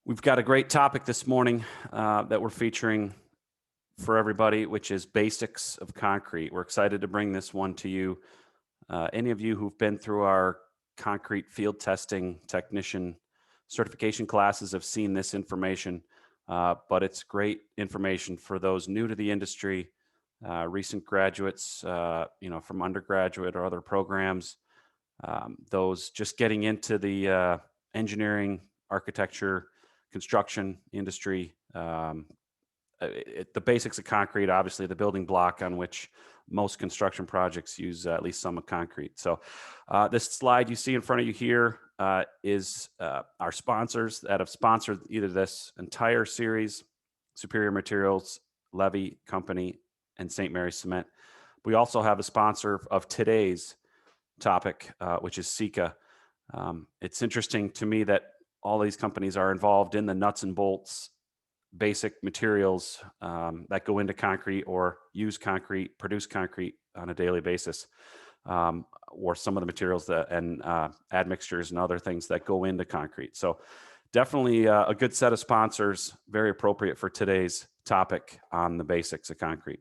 We've got a great topic this morning that we're featuring for everybody, which is basics of concrete. We're excited to bring this one to you. Any of you who've been through our concrete field testing technician certification classes have seen this information, but it's great information for those new to the industry, recent graduates, from undergraduate or other programs, those just getting into the engineering, architecture, construction industry. The basics of concrete, obviously the building block on which most construction projects use at least some of concrete. So this slide you see in front of you here is our sponsors that have sponsored either this entire series, Superior Materials, Levy Company, and St. Mary's Cement. We also have a sponsor of today's topic, which is Silica. It's interesting to me that all these companies are involved in the nuts and bolts, basic materials that go into concrete or use concrete, produce concrete on a daily basis, or some of the materials and admixtures and other things that go into concrete. So definitely a good set of sponsors, very appropriate for today's topic on the basics of concrete.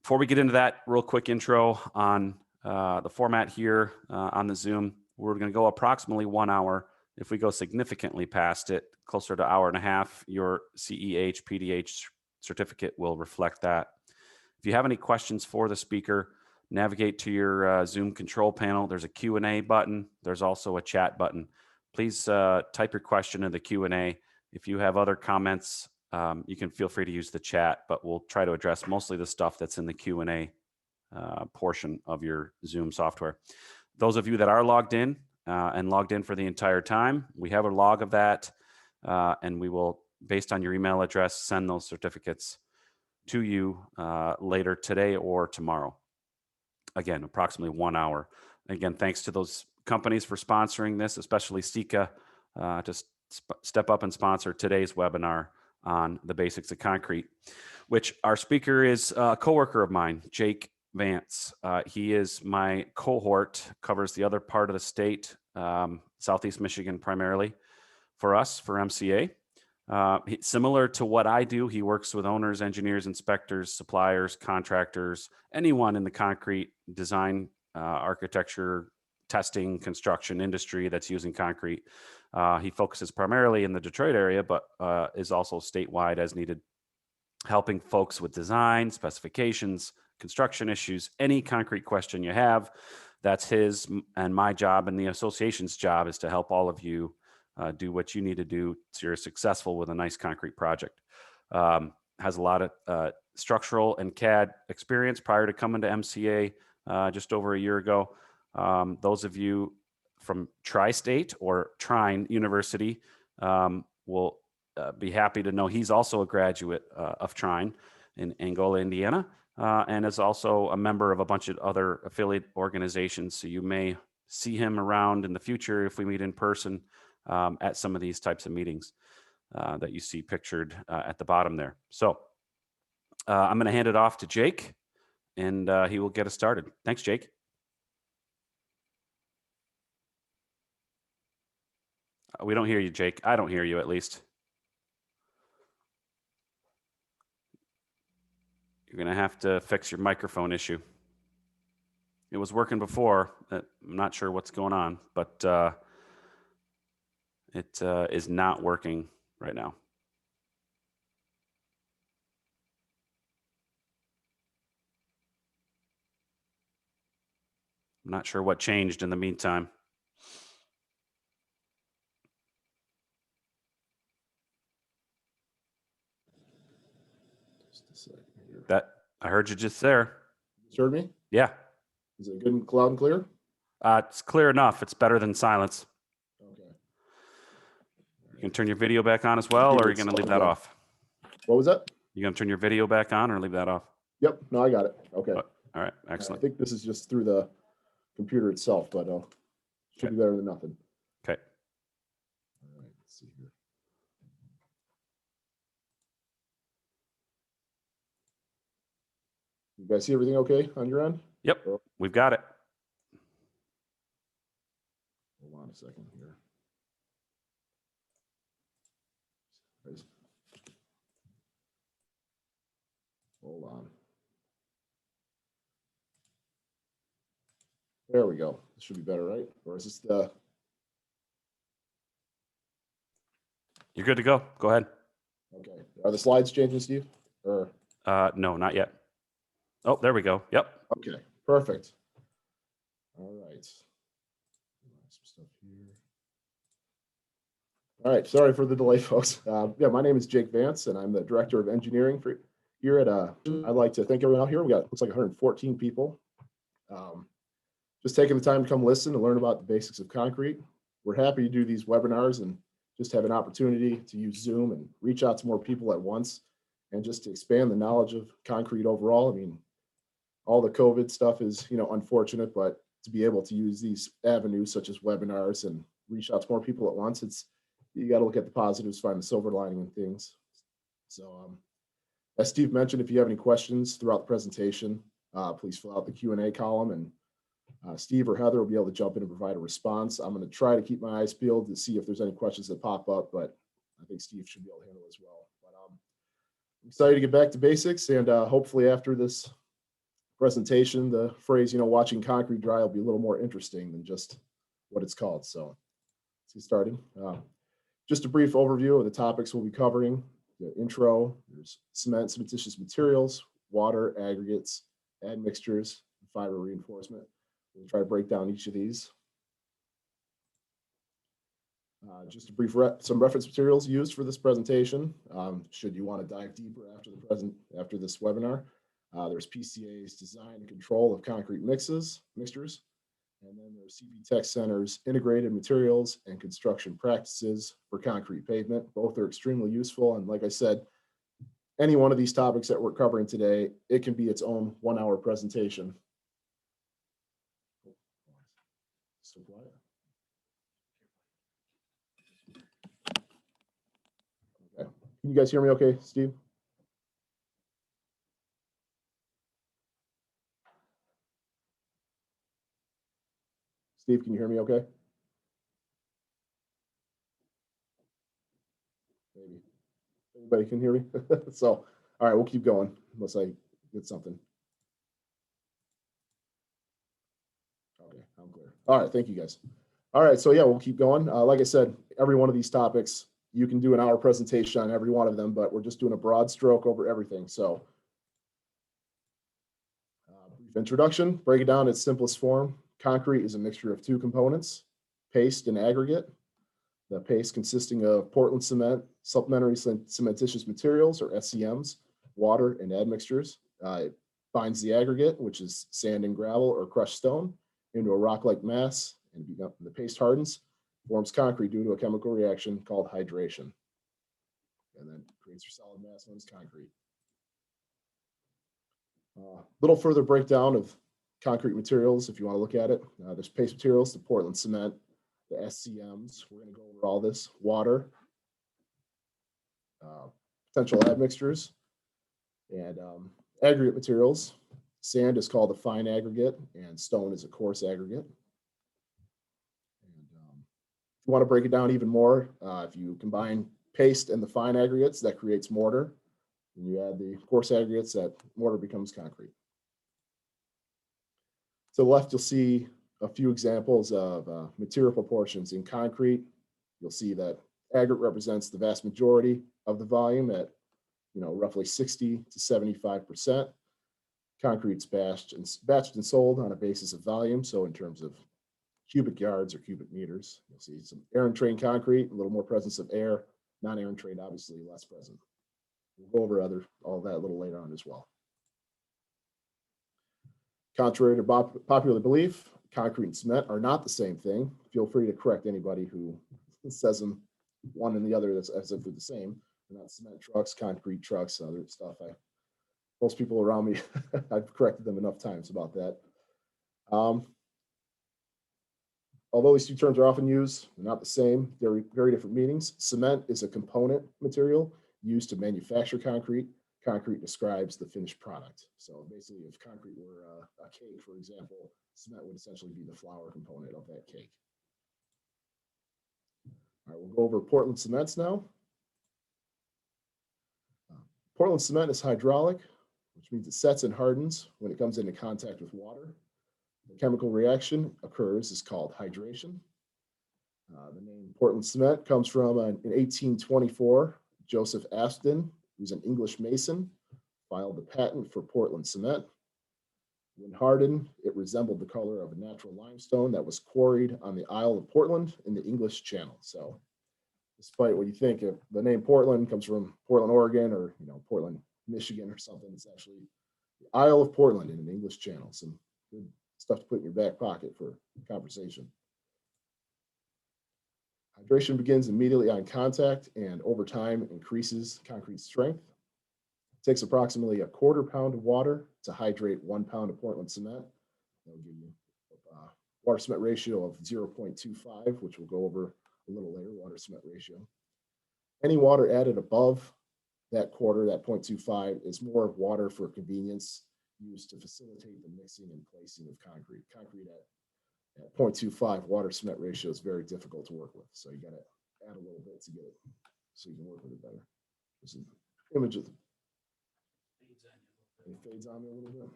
Before we get into that, real quick intro on the format here on the Zoom. We're going to go approximately 1 hour. If we go significantly past it, closer to an hour and a half, your CEH, PDH certificate will reflect that. If you have any questions for the speaker, navigate to your Zoom control panel. There's a Q&A button. There's also a chat button. Please type your question in the Q&A. If you have other comments, you can feel free to use the chat, but we'll try to address mostly the stuff that's in the Q&A portion of your Zoom software. Those of you that are logged in and logged in for the entire time, we have a log of that, and we will, based on your email address, send those certificates to you later today or tomorrow. Again, approximately 1 hour. Again, thanks to those companies for sponsoring this, especially Silica, to step up and sponsor today's webinar on the basics of concrete, which our speaker is a coworker of mine, Jake Vance. He is my cohort, covers the other part of the state, Southeast Michigan primarily, for us, for MCA. Similar to what I do, he works with owners, engineers, inspectors, suppliers, contractors, anyone in the concrete design, architecture, testing, construction industry that's using concrete. He focuses primarily in the Detroit area, but is also statewide as needed, helping folks with design, specifications, construction issues, any concrete question you have. That's his and my job, and the association's job is to help all of you do what you need to do so you're successful with a nice concrete project. Has a lot of structural and CAD experience prior to coming to MCA just over a year ago. Those of you from Tri-State or Trine University will be happy to know he's also a graduate of Trine in Angola, Indiana, and is also a member of a bunch of other affiliate organizations. So you may see him around in the future if we meet in person at some of these types of meetings that you see pictured at the bottom there. So I'm going to hand it off to Jake, and he will get us started. Thanks, Jake. We don't hear you, Jake. I don't hear you, at least. You're going to have to fix your microphone issue. It was working before. I'm not sure what's going on, but it is not working right now. I'm not sure what changed in the meantime. Just a second here. That I heard you just there. You heard me? Yeah. Is it good and loud and clear? It's clear enough. It's better than silence. Okay. You can turn your video back on as well, or are you going to leave that off? What was that? You going to turn your video back on or leave that off? Yep. No, I got it. Okay. All right. Excellent. I think this is just through the computer itself, but should be better than nothing. Okay. All right. Let's see here. You guys see everything okay on your end? Yep. We've got it. Hold on a second here. Hold on. There we go. This should be better, right? Or is this the? You're good to go. Go ahead. Okay. Are the slides changing, Steve? Or No, not yet. Oh, there we go. Yep. okay, perfect. All right. Some stuff here. All right, sorry for the delay, folks. Yeah, my name is Jake Vance, and I'm the Director of Engineering for here at, I'd like to thank everyone out here. We got, looks like 114 people. Just taking the time to come listen and learn about the basics of concrete. We're happy to do these webinars and just have an opportunity to use Zoom and reach out to more people at once and just to expand the knowledge of concrete overall. I mean, all the COVID stuff is, unfortunate, but to be able to use these avenues such as webinars and reach out to more people at once, you got to look at the positives, find the silver lining in things. So as Steve mentioned, if you have any questions throughout the presentation, please fill out the Q&A column, and Steve or Heather will be able to jump in and provide a response. I'm going to try to keep my eyes peeled to see if there's any questions that pop up, but I think Steve should be able to handle as well. But I'm excited to get back to basics, and hopefully after this presentation, the phrase, watching concrete dry will be a little more interesting than just what it's called. So let's get started. Just a brief overview of the topics we'll be covering. The intro, there's cement, cementitious materials, water, aggregates, admixtures, and fiber reinforcement. We'll try to break down each of these. Just a brief some reference materials used for this presentation. Should you want to dive deeper after this webinar, there's PCA's design and control of concrete mixtures, and then there's CV Tech Center's integrated materials and construction practices for concrete pavement. Both are extremely useful, and like I said, any one of these topics that we're covering today, it can be its own 1-hour presentation. So quiet. Okay. Can you guys hear me okay, Steve? Steve, can you hear me okay? Maybe. Everybody can hear me? So, all right, we'll keep going unless I get something. Okay, I'm clear. All right, thank you guys. All right, so yeah, we'll keep going. Like I said, every one of these topics, you can do an hour presentation on every one of them, but we're just doing a broad stroke over everything. So, brief introduction, break it down in its simplest form. Concrete is a mixture of two components, paste and aggregate. The paste consisting of Portland cement, supplementary cementitious materials, or SCMs, water, and admixtures. It binds the aggregate, which is sand and gravel or crushed stone, into a rock-like mass, and the paste hardens, forms concrete due to a chemical reaction called hydration, and then creates your solid mass known as concrete. Little further breakdown of concrete materials, if you want to look at it. There's paste materials, the Portland cement, the SCMs. We're going to go over all this. Water, potential admixtures, and aggregate materials. Sand is called a fine aggregate, and stone is a coarse aggregate. And if you want to break it down even more, if you combine paste and the fine aggregates, that creates mortar. And you add the coarse aggregates, that mortar becomes concrete. To the left, you'll see a few examples of material proportions in concrete. You'll see that aggregate represents the vast majority of the volume at roughly 60 to 75%. Concrete's batched and sold on a basis of volume. So in terms of cubic yards or cubic meters, you'll see some air and trained concrete, a little more presence of air. Non-air and trained, obviously less present. We'll go over all that a little later on as well. Contrary to popular belief, concrete and cement are not the same thing. Feel free to correct anybody who says them one and the other as if they're the same. They're not cement trucks, concrete trucks, other stuff. Most people around me, I've corrected them enough times about that. Although these two terms are often used, they're not the same. They're very different meanings. Cement is a component material used to manufacture concrete. Concrete describes the finished product. So basically, if concrete were a cake, for example, cement would essentially be the flour component of that cake. All right, we'll go over Portland cements now. Portland cement is hydraulic, which means it sets and hardens when it comes into contact with water. The chemical reaction occurs is called hydration. The name Portland cement comes from in 1824, Joseph Aston, who's an English mason, filed the patent for Portland cement. When hardened, it resembled the color of a natural limestone that was quarried on the Isle of Portland in the English Channel. So despite what you think, if the name Portland comes from Portland, Oregon, or Portland, Michigan, or something, it's actually the Isle of Portland in an English Channel. Some good stuff to put in your back pocket for conversation. Hydration begins immediately on contact and over time increases concrete strength. It takes approximately a quarter pound of water to hydrate 1 pound of Portland cement. That'll give you a water cement ratio of 0.25, which we'll go over a little later, water cement ratio. Any water added above that quarter, that 0.25, is more water for convenience used to facilitate the mixing and placing of concrete. Concrete at 0.25 water cement ratio is very difficult to work with. So you got to add a little bit to get it so you can work with it better. This is an image of it fades on me a little bit.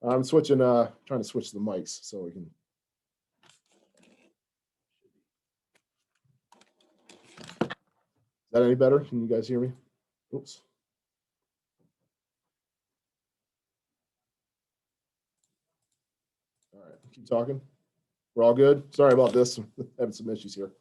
I'm switching, trying to switch the mics so we can. Is that any better? Can you guys hear me? Oops. All right, keep talking. We're all good. Sorry about this. I'm having some issues here.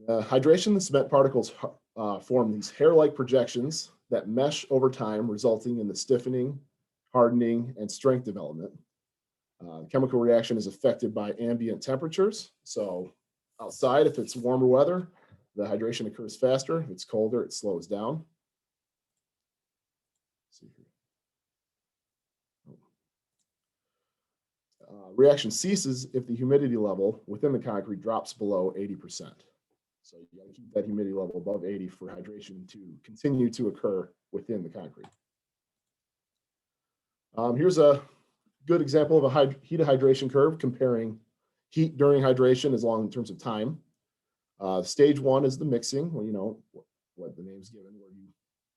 Hydration, the cement particles form these hair-like projections that mesh over time, resulting in the stiffening, hardening, and strength development. Chemical reaction is affected by ambient temperatures. So outside, if it's warmer weather, the hydration occurs faster. If it's colder, it slows down. Reaction ceases if the humidity level within the concrete drops below 80%. So you got to keep that humidity level above 80 for hydration to continue to occur within the concrete. Here's a good example of a heat of hydration curve comparing heat during hydration as long in terms of time. Stage one is the mixing, well, you know what the name's given, where you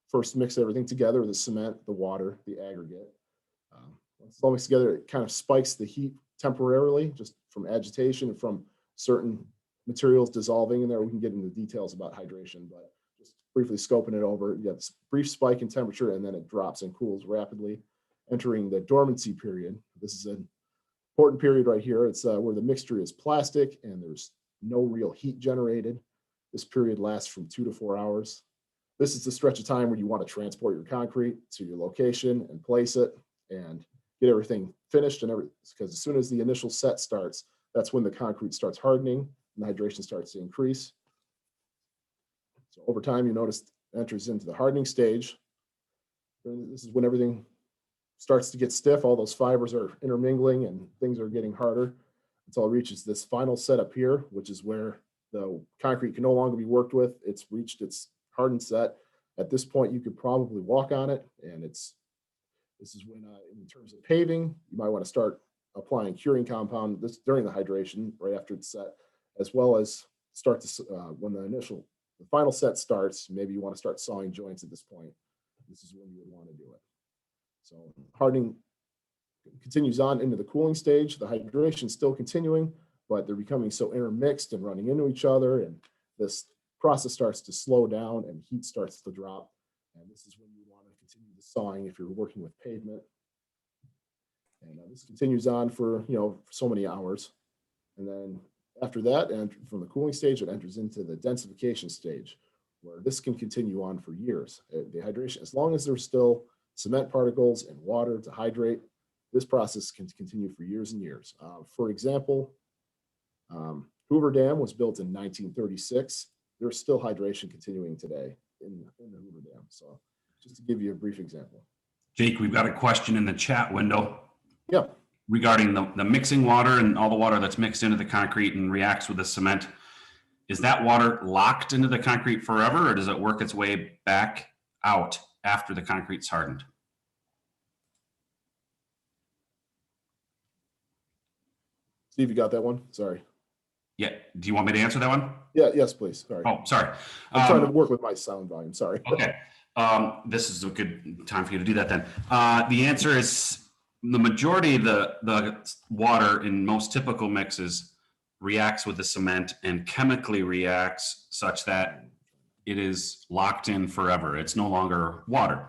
first mix everything together, the cement, the water, the aggregate. Once it's all mixed together, it kind of spikes the heat temporarily, just from agitation and from certain materials dissolving in there. We can get into details about hydration, but just briefly scoping it over, you have this brief spike in temperature and then it drops and cools rapidly, entering the dormancy period. This is an important period right here. It's where the mixture is plastic and there's no real heat generated. This period lasts from 2 to 4 hours. This is the stretch of time where you want to transport your concrete to your location and place it and get everything finished and everything, because as soon as the initial set starts, that's when the concrete starts hardening and the hydration starts to increase. So over time, you notice it enters into the hardening stage. This is when everything starts to get stiff. All those fibers are intermingling and things are getting harder until it reaches this final set up here, which is where the concrete can no longer be worked with. It's reached its hardened set. At this point, you could probably walk on it, and this is when, in terms of paving, you might want to start applying curing compound during the hydration, right after it's set, as well as start to when the final set starts. Maybe you want to start sawing joints at this point. This is when you would want to do it. So hardening continues on into the cooling stage. The hydration is still continuing, but they're becoming so intermixed and running into each other, and this process starts to slow down and heat starts to drop. And this is when you want to continue the sawing if you're working with pavement. And this continues on for so many hours. And then after that, and from the cooling stage, it enters into the densification stage, where this can continue on for years. The hydration, as long as there's still cement particles and water to hydrate, this process can continue for years and years. For example, Hoover Dam was built in 1936. There's still hydration continuing today in the Hoover Dam. So just to give you a brief example. Jake, we've got a question in the chat window. Yeah. Regarding the mixing water and all the water that's mixed into the concrete and reacts with the cement. Is that water locked into the concrete forever, or does it work its way back out after the concrete's hardened? Steve, you got that one? Sorry. Yeah. Do you want me to answer that one? Yeah, yes, please. Sorry. Oh, sorry. I'm trying to work with my sound volume. Sorry. Okay. This is a good time for you to do that then. The answer is the majority of the water in most typical mixes reacts with the cement and chemically reacts such that it is locked in forever. It's no longer water.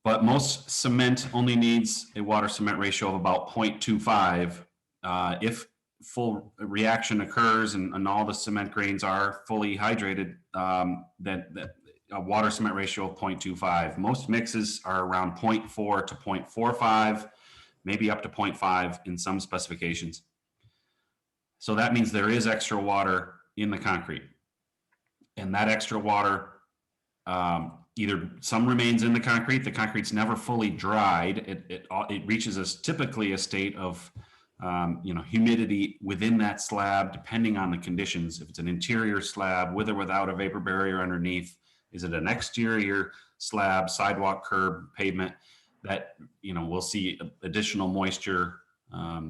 But most cement only needs a water cement ratio of about 0.25. If full reaction occurs and all the cement grains are fully hydrated, then a water cement ratio of 0.25. Most mixes are around 0.4 to 0.45, maybe up to 0.5 in some specifications. So that means there is extra water in the concrete. And that extra water, either some remains in the concrete's never fully dried. It reaches typically a state of humidity within that slab, depending on the conditions. If it's an interior slab with or without a vapor barrier underneath, is it an exterior slab, sidewalk, curb, pavement, that we'll see additional moisture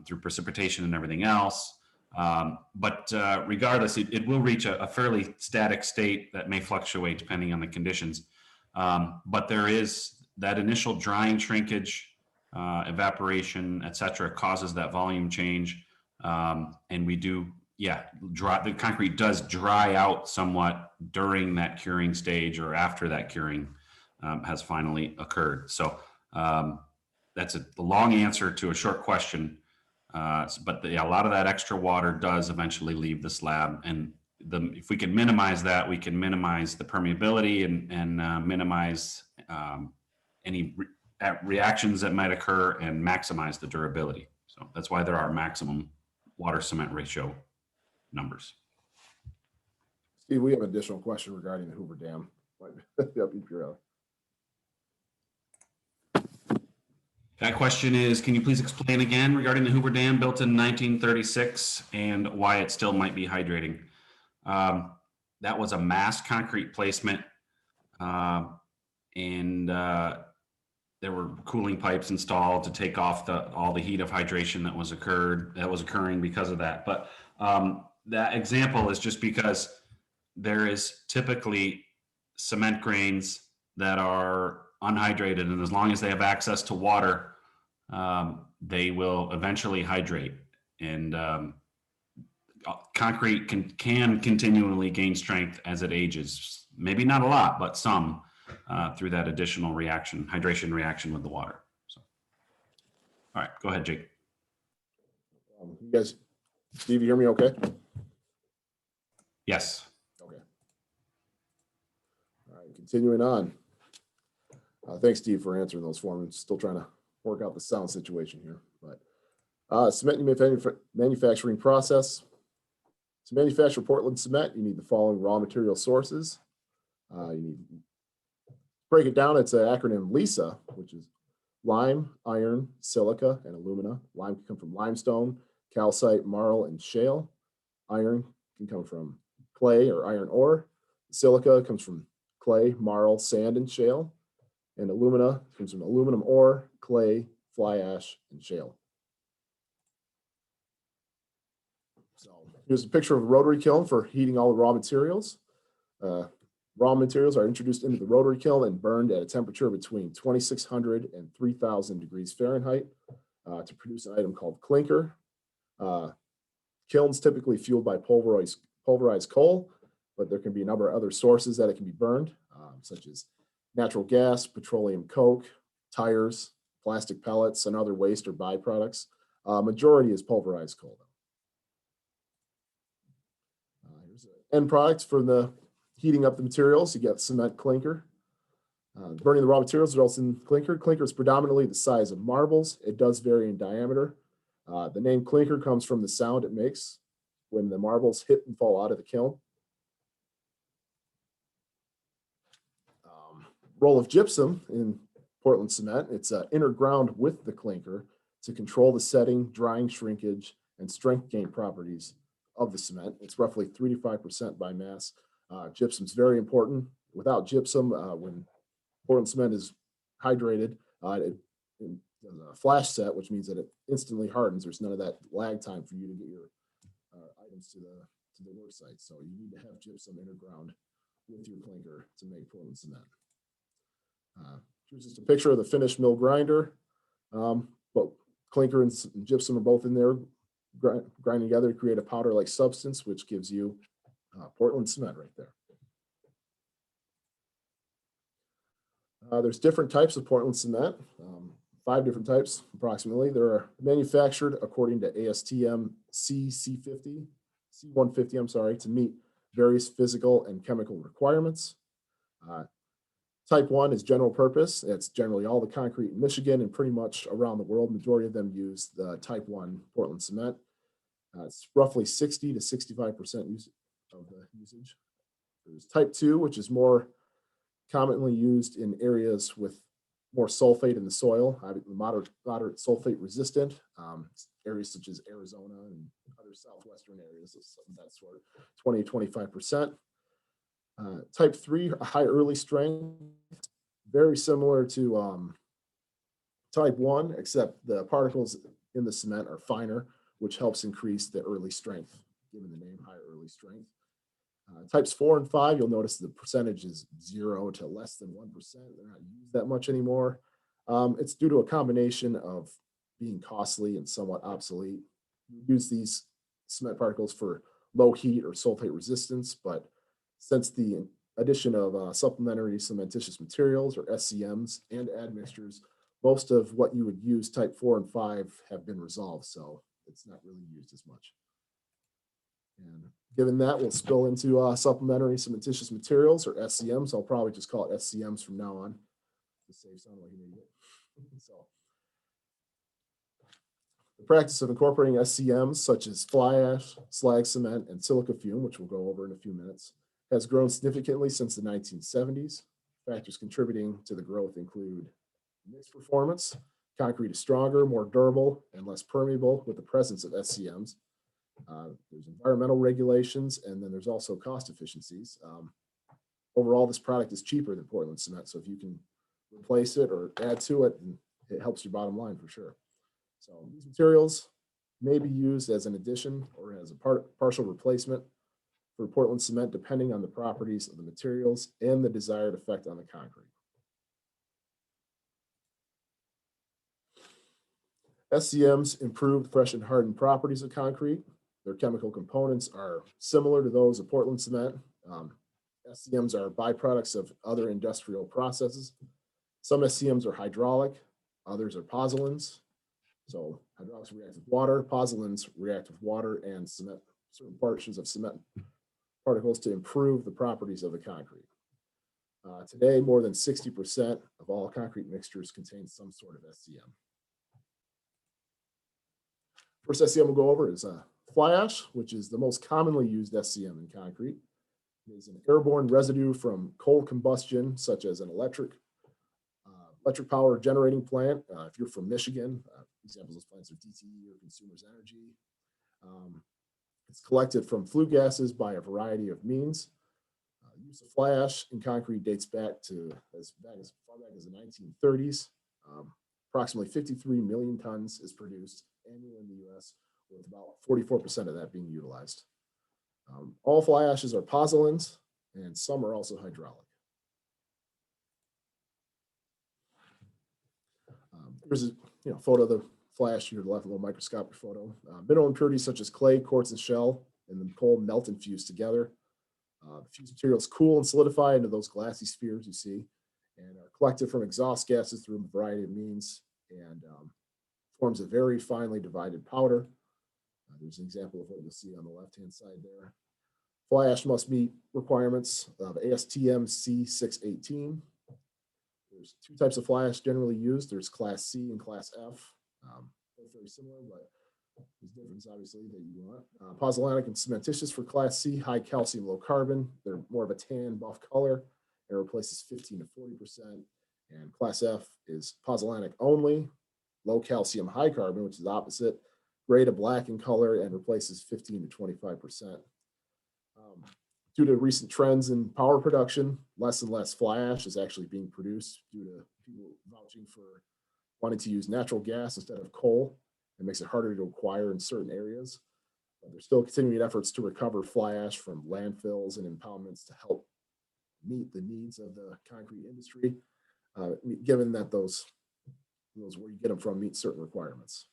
through precipitation and everything else. But regardless, it will reach a fairly static state that may fluctuate depending on the conditions. But there is that initial drying, shrinkage, evaporation, etc., causes that volume change. And we do, the concrete does dry out somewhat during that curing stage or after that curing has finally occurred. So that's a long answer to a short question. But a lot of that extra water does eventually leave the slab, and if we can minimize that, we can minimize the permeability and minimize any reactions that might occur and maximize the durability. So that's why there are maximum water cement ratio numbers. Steve, we have an additional question regarding the Hoover Dam. That question is, can you please explain again regarding the Hoover Dam built in 1936 and why it still might be hydrating? That was a mass concrete placement, and there were cooling pipes installed to take off all the heat of hydration that was occurring because of that. But that example is just because there is typically cement grains that are unhydrated, and as long as they have access to water, they will eventually hydrate. And concrete can continually gain strength as it ages. Maybe not a lot, but some through that additional hydration reaction with the water. So, all right, go ahead, Jake. You guys, Steve, you hear me okay? Yes. Okay. All right, continuing on. Thanks, Steve, for answering those for me. Still trying to work out the sound situation here. But cement manufacturing process. To manufacture Portland cement, you need the following raw material sources. You need break it down. It's an acronym LISA, which is lime, iron, silica, and alumina. Lime can come from limestone, calcite, marl, and shale. Iron can come from clay or iron ore. Silica comes from clay, marl, sand, and shale. And alumina comes from aluminum ore, clay, fly ash, and shale. So here's a picture of a rotary kiln for heating all the raw materials. Raw materials are introduced into the rotary kiln and burned at a temperature between 2,600 and 3,000 degrees Fahrenheit to produce an item called clinker. Kilns typically fueled by pulverized coal, but there can be a number of other sources that it can be burned, such as natural gas, petroleum coke, tires, plastic pellets, and other waste or byproducts. Majority is pulverized coal. Here's the end products for the heating up the materials. You get cement clinker. Burning the raw materials results in clinker. Clinker is predominantly the size of marbles. It does vary in diameter. The name clinker comes from the sound it makes when the marbles hit and fall out of the kiln. Roll of gypsum in Portland cement. It's inner ground with the clinker to control the setting, drying, shrinkage, and strength gain properties of the cement. It's roughly 3 to 5% by mass. Gypsum is very important. Without gypsum, when Portland cement is hydrated, it does a flash set, which means that it instantly hardens. There's none of that lag time for you to get your items to the work site. So you need to have gypsum interground with your clinker to make Portland cement. Here's just a picture of the finished mill grinder. But clinker and gypsum are both in there, grinding together to create a powder-like substance, which gives you Portland cement right there. There's different types of Portland cement, 5 different types approximately. They're manufactured according to ASTM C150, I'm sorry, to meet various physical and chemical requirements. Type 1 is general purpose. It's generally all the concrete in Michigan and pretty much around the world. Majority of them use the Type 1 Portland cement. It's roughly 60 to 65% of the usage. There's Type 2, which is more commonly used in areas with more sulfate in the soil, moderate sulfate resistant, areas such as Arizona and other southwestern areas of that sort, 20 to 25%. Type 3, a high early strength, very similar to Type 1, except the particles in the cement are finer, which helps increase the early strength, given the name high early strength. Types 4 and 5, you'll notice the percentage is 0 to less than 1%. They're not used that much anymore. It's due to a combination of being costly and somewhat obsolete. We use these cement particles for low heat or sulfate resistance, but since the addition of supplementary cementitious materials or SCMs and admixtures, most of what you would use type 4 and 5 have been resolved, so it's not really used as much. And given that, we'll spill into supplementary cementitious materials or SCMs. I'll probably just call it SCMs from now on to save sounding like an idiot. So, the practice of incorporating SCMs such as fly ash, slag cement, and silica fume, which we'll go over in a few minutes, has grown significantly since the 1970s. Factors contributing to the growth include mix performance. Concrete is stronger, more durable, and less permeable with the presence of SCMs. There's environmental regulations, and then there's also cost efficiencies. Overall, this product is cheaper than Portland cement, so if you can replace it or add to it, it helps your bottom line for sure. So these materials may be used as an addition or as a partial replacement for Portland cement, depending on the properties of the materials and the desired effect on the concrete. SCMs improve the fresh and hardened properties of concrete. Their chemical components are similar to those of Portland cement. SCMs are byproducts of other industrial processes. Some SCMs are hydraulic, others are pozzolans. So hydraulics react with water, pozzolans react with water and cement, certain portions of cement particles to improve the properties of the concrete. Today, more than 60% of all concrete mixtures contain some sort of SCM. First SCM we'll go over is fly ash, which is the most commonly used SCM in concrete. It is an airborne residue from coal combustion, such as an electric power generating plant. If you're from Michigan, examples of plants are DTE or Consumers Energy. It's collected from flue gases by a variety of means. Use of fly ash in concrete dates back to as far back as the 1930s. Approximately 53 million tons is produced annually in the U.S., with about 44% of that being utilized. All fly ashes are pozzolans, and some are also hydraulic. Here's a photo of the fly ash here to the left, a little microscopic photo. Mineral impurities such as clay, quartz, and shell, and then coal melt and fuse together. The fused materials cool and solidify into those glassy spheres you see, and are collected from exhaust gases through a variety of means, and forms a very finely divided powder. There's an example of what you'll see on the left-hand side there. Fly ash must meet requirements of ASTM C618. There's 2 types of fly ash generally used. There's Class C and Class F. Both very similar, but there's difference obviously that you want. Pozzolanic and cementitious for Class C, high calcium, low carbon. They're more of a tan buff color. It replaces 15 to 40%. And Class F is pozzolanic only, low calcium, high carbon, which is opposite, gray to black in color, and replaces 15 to 25%. Due to recent trends in power production, less and less fly ash is actually being produced due to people vouching for wanting to use natural gas instead of coal. It makes it harder to acquire in certain areas. There's still continuing efforts to recover fly ash from landfills and impoundments to help meet the needs of the concrete industry, given that those where you get them from meet certain requirements.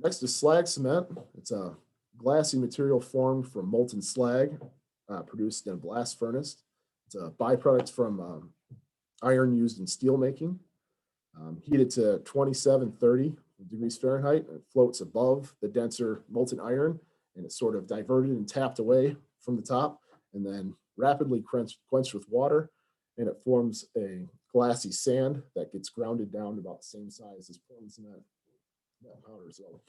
Next is slag cement. It's a glassy material formed from molten slag produced in a blast furnace. It's a byproduct from iron used in steel making. Heated to 2730 degrees Fahrenheit, and it floats above the denser molten iron, and it's sort of diverted and tapped away from the top, and then rapidly quenched with water, and it forms a glassy sand that gets grounded down to about the same size as Portland cement powder. So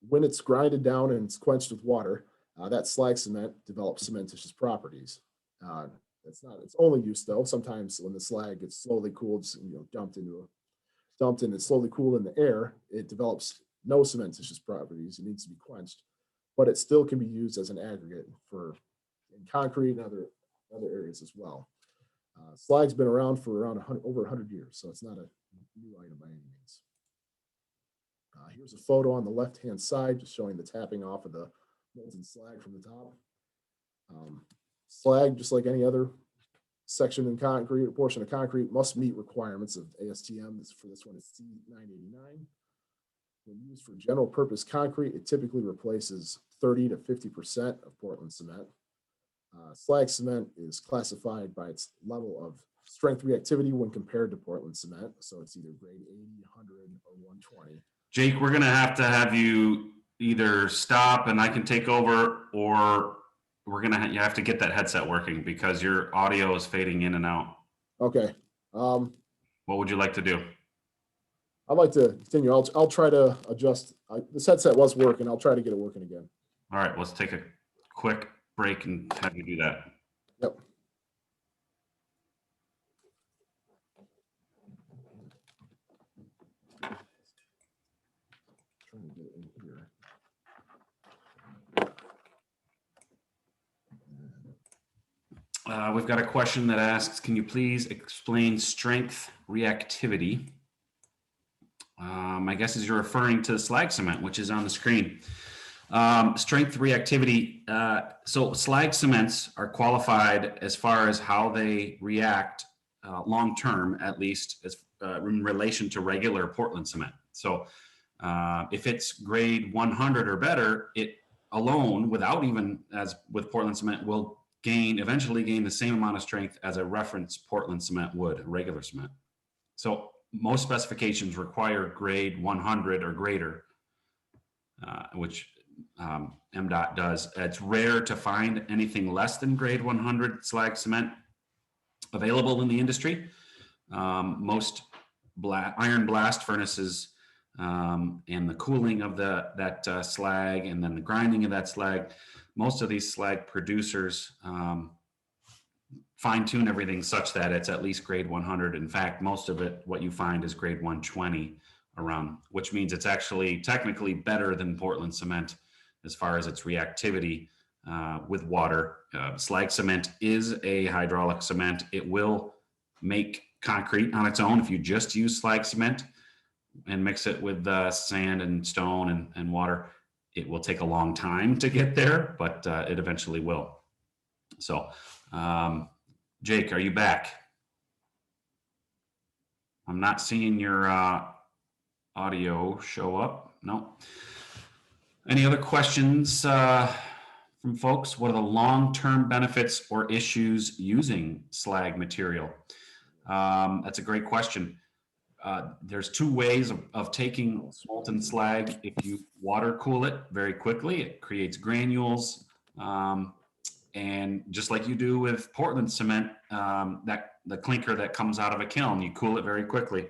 when it's grinded down and it's quenched with water, that slag cement develops cementitious properties. It's only used though. Sometimes when the slag gets slowly cooled, dumped and it's slowly cooled in the air, it develops no cementitious properties. It needs to be quenched, but it still can be used as an aggregate in concrete and other areas as well. Slag's been around for over 100 years, so it's not a new item by any means. Here's a photo on the left-hand side, just showing the tapping off of the molten slag from the top. Slag, just like any other section in concrete or portion of concrete, must meet requirements of ASTM. For this one, it's C989. When used for general purpose concrete, it typically replaces 30 to 50% of Portland cement. Slag cement is classified by its level of strength reactivity when compared to Portland cement. So it's either grade 80, 100, or 120. Jake, we're going to have you either stop and I can take over, or you have to get that headset working because your audio is fading in and out. Okay. What would you like to do? I'd like to continue. I'll try to adjust. This headset was working. I'll try to get it working again. All right, let's take a quick break and have you do that. Yep. Trying to get it in here. We've got a question that asks, can you please explain strength reactivity? My guess is you're referring to slag cement, which is on the screen. Strength reactivity. So slag cements are qualified as far as how they react long-term, at least as in relation to regular Portland cement. So if it's grade 100 or better, it alone, without even as with Portland cement, will eventually gain the same amount of strength as a reference Portland cement would, regular cement. So most specifications require grade 100 or greater, which MDOT does. It's rare to find anything less than grade 100 slag cement available in the industry. Most iron blast furnaces and the cooling of that slag and then the grinding of that slag, most of these slag producers fine tune everything such that it's at least grade 100. In fact, most of it, what you find is grade 120 around, which means it's actually technically better than Portland cement as far as its reactivity with water. Slag cement is a hydraulic cement. It will make concrete on its own if you just use slag cement and mix it with sand and stone and water. It will take a long time to get there, but it eventually will. So, Jake, are you back? I'm not seeing your audio show up. No. Any other questions from folks? What are the long-term benefits or issues using slag material? That's a great question. There's two ways of taking molten slag. If you water cool it very quickly, it creates granules. And just like you do with Portland cement, that the clinker that comes out of a kiln, you cool it very quickly.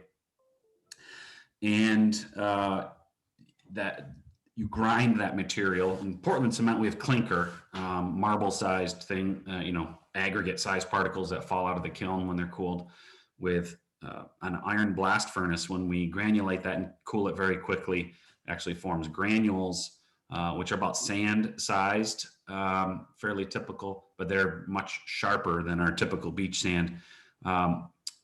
And that you grind that material. In Portland cement, we have clinker, marble-sized thing, aggregate-sized particles that fall out of the kiln when they're cooled. With an iron blast furnace, when we granulate that and cool it very quickly, it actually forms granules, which are about sand-sized, fairly typical, but they're much sharper than our typical beach sand.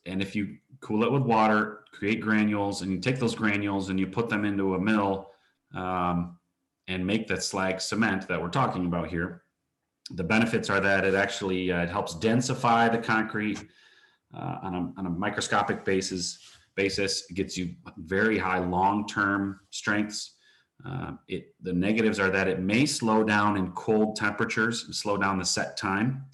And if you cool it with water, create granules, and you take those granules and you put them into a mill and make that slag cement that we're talking about here, the benefits are that it actually it helps densify the concrete on a microscopic basis. It gets you very high long-term strengths. The negatives are that it may slow down in cold temperatures, slow down the set time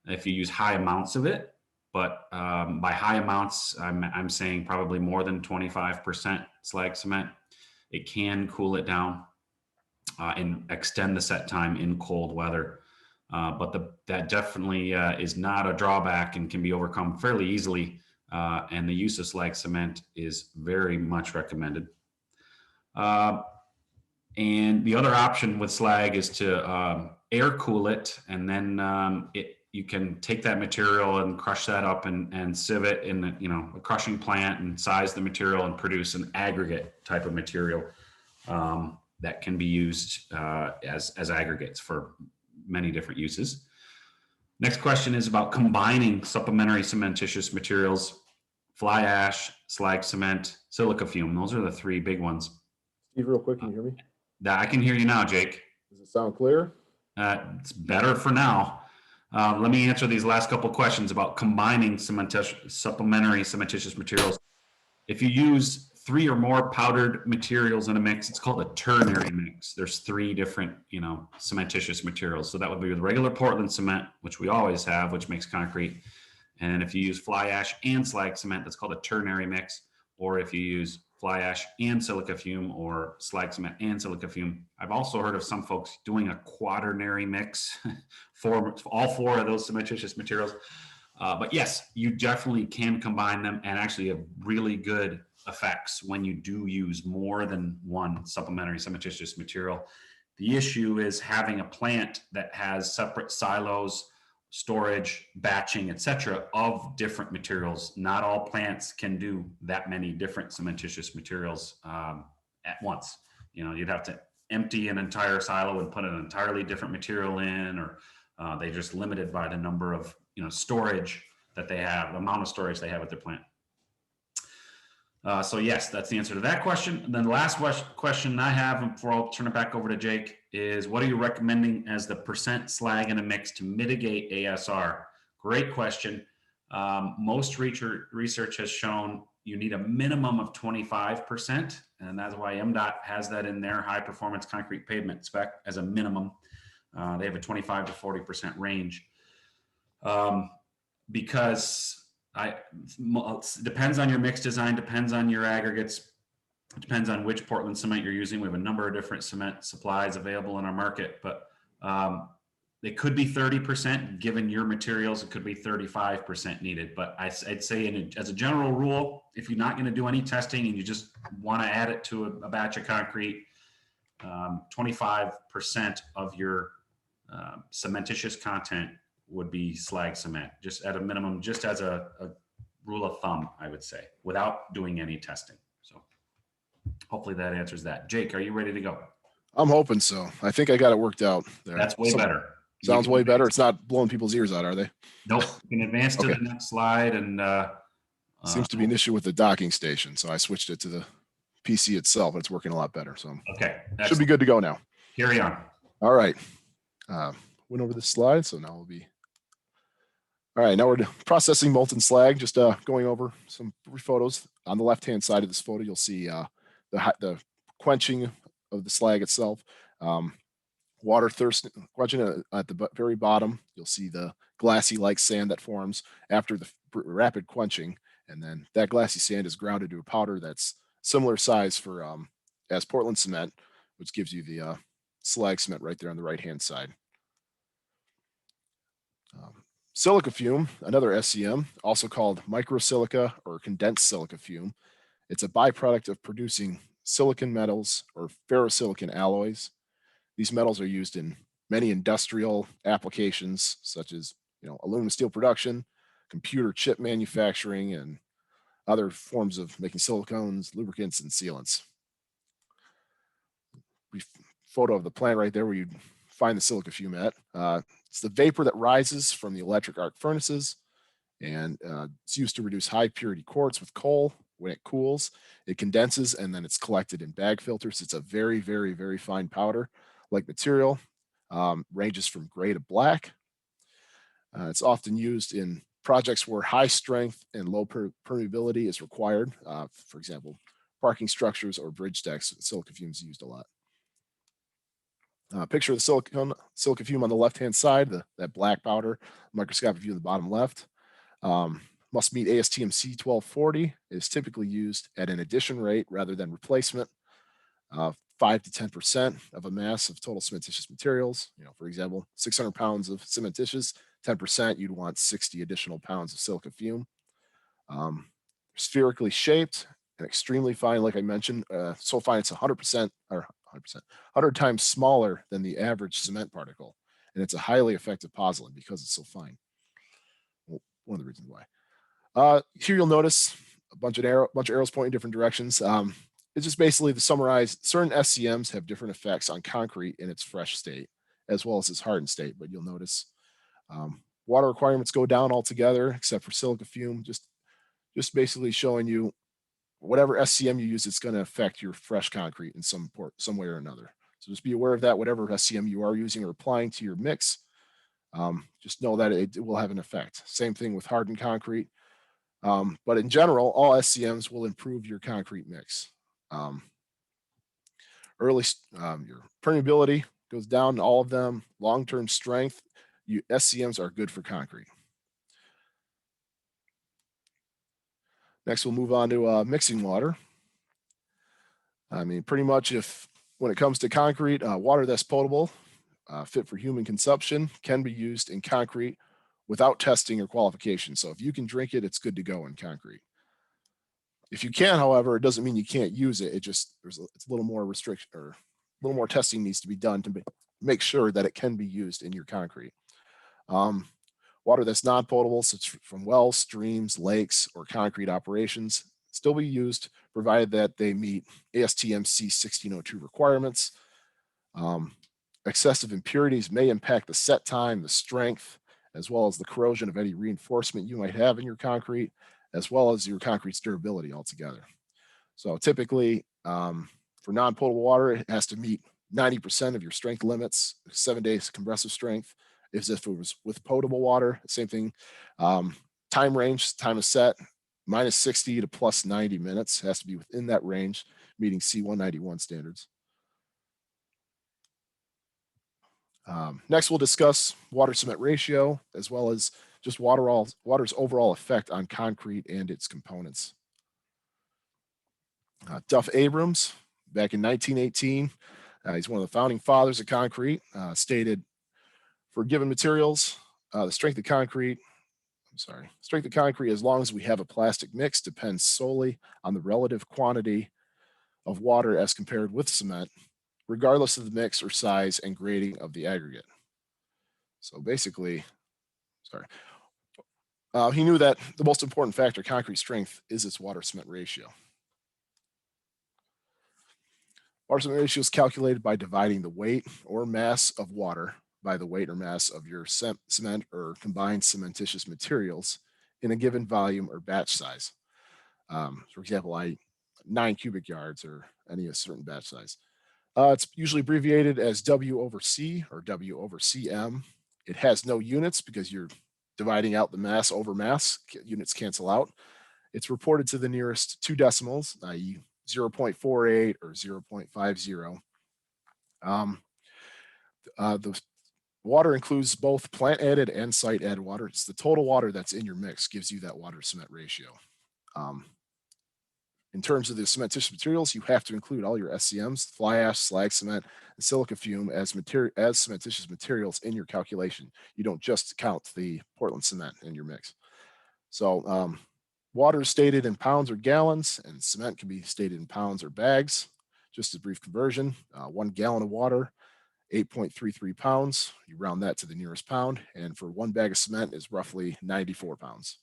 if you use high amounts of it. But by high amounts, I'm saying probably more than 25% slag cement. It can cool it down and extend the set time in cold weather. But that definitely is not a drawback and can be overcome fairly easily. And the use of slag cement is very much recommended. And the other option with slag is to air cool it, and then you can take that material and crush that up and sieve it in a crushing plant and size the material and produce an aggregate type of material that can be used as aggregates for many different uses. Next question is about combining supplementary cementitious materials: fly ash, slag cement, silica fume. Those are the three big ones. Steve, real quick, can you hear me? I can hear you now, Jake. Does it sound clear? It's better for now. Let me answer these last couple of questions about combining supplementary cementitious materials. If you use 3 or more powdered materials in a mix, it's called a ternary mix. There's 3 different, cementitious materials. So that would be the regular Portland cement, which we always have, which makes concrete. And if you use fly ash and slag cement, that's called a ternary mix. Or if you use fly ash and silica fume, or slag cement and silica fume. I've also heard of some folks doing a quaternary mix for all 4 of those cementitious materials. But yes, you definitely can combine them and actually have really good effects when you do use more than one supplementary cementitious material. The issue is having a plant that has separate silos, storage, batching, etc., of different materials. Not all plants can do that many different cementitious materials at once. You'd have to empty an entire silo and put an entirely different material in, or they're just limited by the number of storage that they have, the amount of storage they have at their plant. So yes, that's the answer to that question. And then the last question I have before I'll turn it back over to Jake is, what are you recommending as the percent slag in a mix to mitigate ASR? Great question. Most research has shown you need a minimum of 25%, and that's why MDOT has that in their high performance concrete pavement spec as a minimum. They have a 25 to 40% range because it depends on your mix design, depends on your aggregates, it depends on which Portland cement you're using. We have a number of different cement supplies available in our market, but it could be 30% given your materials. It could be 35% needed. But I'd say as a general rule, if you're not going to do any testing and you just want to add it to a batch of concrete, 25% of your cementitious content would be slag cement, just at a minimum, just as a rule of thumb, I would say, without doing any testing. So hopefully that answers that. Jake, are you ready to go? I'm hoping so. I think I got it worked out there. That's way better. Sounds way better. It's not blowing people's ears out, are they? Nope. You can advance to the next slide. And seems to be an issue with the docking station, so I switched it to the PC itself. It's working a lot better. So okay, should be good to go now. Carry on. All right. Went over the slide, so now we'll be. All right, now we're processing molten slag. Just going over some photos. On the left-hand side of this photo, you'll see the quenching of the slag itself. Water thirst quenching at the very bottom. You'll see the glassy-like sand that forms after the rapid quenching, and then that glassy sand is grounded to a powder that's similar size for as Portland cement, which gives you the slag cement right there on the right-hand side. Silica fume, another SCM, also called microsilica or condensed silica fume. It's a byproduct of producing silicon metals or ferrosilicon alloys. These metals are used in many industrial applications, such as aluminum steel production, computer chip manufacturing, and other forms of making silicones, lubricants, and sealants. Photo of the plant right there where you'd find the silica fumet. It's the vapor that rises from the electric arc furnaces And it's used to reduce high purity quartz with coal. When it cools, it condenses and then it's collected in bag filters. It's a very, very, very fine powder like material, ranges from gray to black. It's often used in projects where high strength and low permeability is required. For example, parking structures or bridge decks. Silica fume is used a lot. Picture of the silica fume on the left-hand side, that black powder, microscopic view in the bottom left. Must meet ASTM C1240. It is typically used at an addition rate rather than replacement. 5 to 10% of a mass of total cementitious materials. For example, 600 pounds of cementitious, 10%, you'd want 60 additional pounds of silica fume. Spherically shaped and extremely fine, like I mentioned, so fine it's 100% or 100 times smaller than the average cement particle. And it's a highly effective pozzolan because it's so fine. Well, one of the reasons why. Here you'll notice a bunch of arrows pointing different directions. It's just basically to summarize, certain SCMs have different effects on concrete in its fresh state, as well as its hardened state. But you'll notice water requirements go down altogether, except for silica fume, just basically showing you whatever SCM you use, it's going to affect your fresh concrete in some way or another. So just be aware of that, whatever SCM you are using or applying to your mix, just know that it will have an effect. Same thing with hardened concrete. But in general, all SCMs will improve your concrete mix. Your permeability goes down in all of them. Long-term strength, SCMs are good for concrete. Next, we'll move on to mixing water. I mean, pretty much when it comes to concrete, water that's potable, fit for human consumption, can be used in concrete without testing or qualification. So if you can drink it, it's good to go in concrete. If you can, however, it doesn't mean you can't use it. It's a little more restriction or a little more testing needs to be done to make sure that it can be used in your concrete. Water that's non-potable, such from wells, streams, lakes, or concrete operations, still be used provided that they meet ASTM C1602 requirements. Excessive impurities may impact the set time, the strength, as well as the corrosion of any reinforcement you might have in your concrete, as well as your concrete's durability altogether. So typically, for non-potable water, it has to meet 90% of your strength limits, 7 days compressive strength. If it was with potable water, same thing. Time range, time of set, minus 60 to plus 90 minutes, has to be within that range, meeting C191 standards. Next, we'll discuss water cement ratio, as well as just water's overall effect on concrete and its components. Duff Abrams, back in 1918, he's one of the founding fathers of concrete, stated, for given materials, the strength of concrete, as long as we have a plastic mix, depends solely on the relative quantity of water as compared with cement, regardless of the mix or size and grading of the aggregate. So basically, he knew that the most important factor of concrete strength is its water cement ratio. Water cement ratio is calculated by dividing the weight or mass of water by the weight or mass of your cement or combined cementitious materials in a given volume or batch size. For example, 9 cubic yards or any certain batch size. It's usually abbreviated as W over C or W over CM. It has no units because you're dividing out the mass over mass. Units cancel out. It's reported to the nearest 2 decimals, i.e. 0.48 or 0.50. The water includes both plant added and site added water. It's the total water that's in your mix gives you that water cement ratio. In terms of the cementitious materials, you have to include all your SCMs, fly ash, slag cement, and silica fume as cementitious materials in your calculation. You don't just count the Portland cement in your mix. So water is stated in pounds or gallons, and cement can be stated in pounds or bags. Just a brief conversion, 1 gallon of water, 8.33 pounds. You round that to the nearest pound, and for 1 bag of cement is roughly 94 pounds.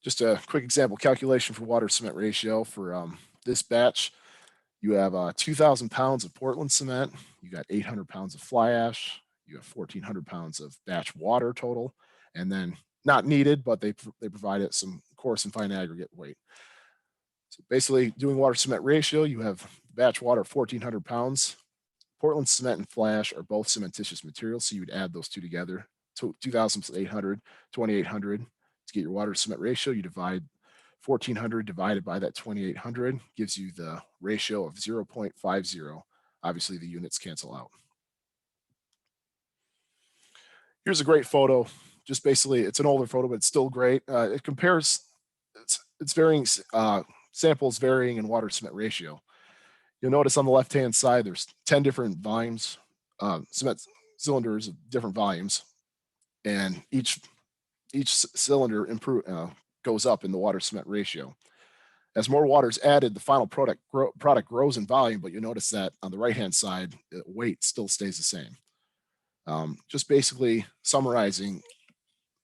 Just a quick example calculation for water cement ratio for this batch. You have 2,000 pounds of Portland cement. You got 800 pounds of fly ash. You have 1,400 pounds of batch water total, and then not needed, but they provide it some coarse and fine aggregate weight. So basically doing water cement ratio, you have batch water 1,400 pounds. Portland cement and flash are both cementitious materials, so you would add those two together. 2,800, 2,800 to get your water cement ratio. You divide 1,400 divided by that 2,800 gives you the ratio of 0.50. Obviously, the units cancel out. Here's a great photo. Just basically, it's an older photo, but it's still great. It compares, it's varying, samples varying in water cement ratio. You'll notice on the left-hand side, there's 10 different volumes, cement cylinders of different volumes, and each cylinder goes up in the water cement ratio. As more water is added, the final product grows in volume, but you notice that on the right-hand side, the weight still stays the same. Just basically summarizing,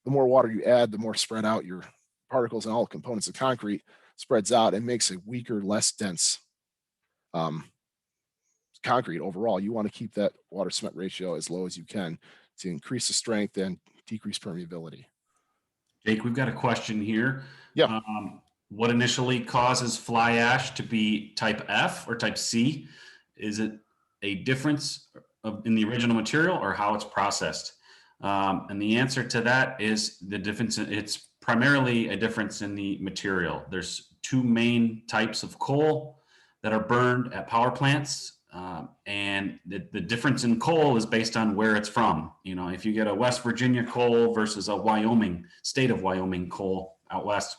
the more water you add, the more spread out your particles and all components of concrete spreads out and makes a weaker, less dense concrete overall. You want to keep that water cement ratio as low as you can to increase the strength and decrease permeability. Jake, we've got a question here. Yeah. What initially causes fly ash to be type F or type C? Is it a difference in the original material or how it's processed? And the answer to that is the difference. It's primarily a difference in the material. There's two main types of coal that are burned at power plants. And the difference in coal is based on where it's from. You know, if you get a West Virginia coal versus a state of Wyoming coal out west,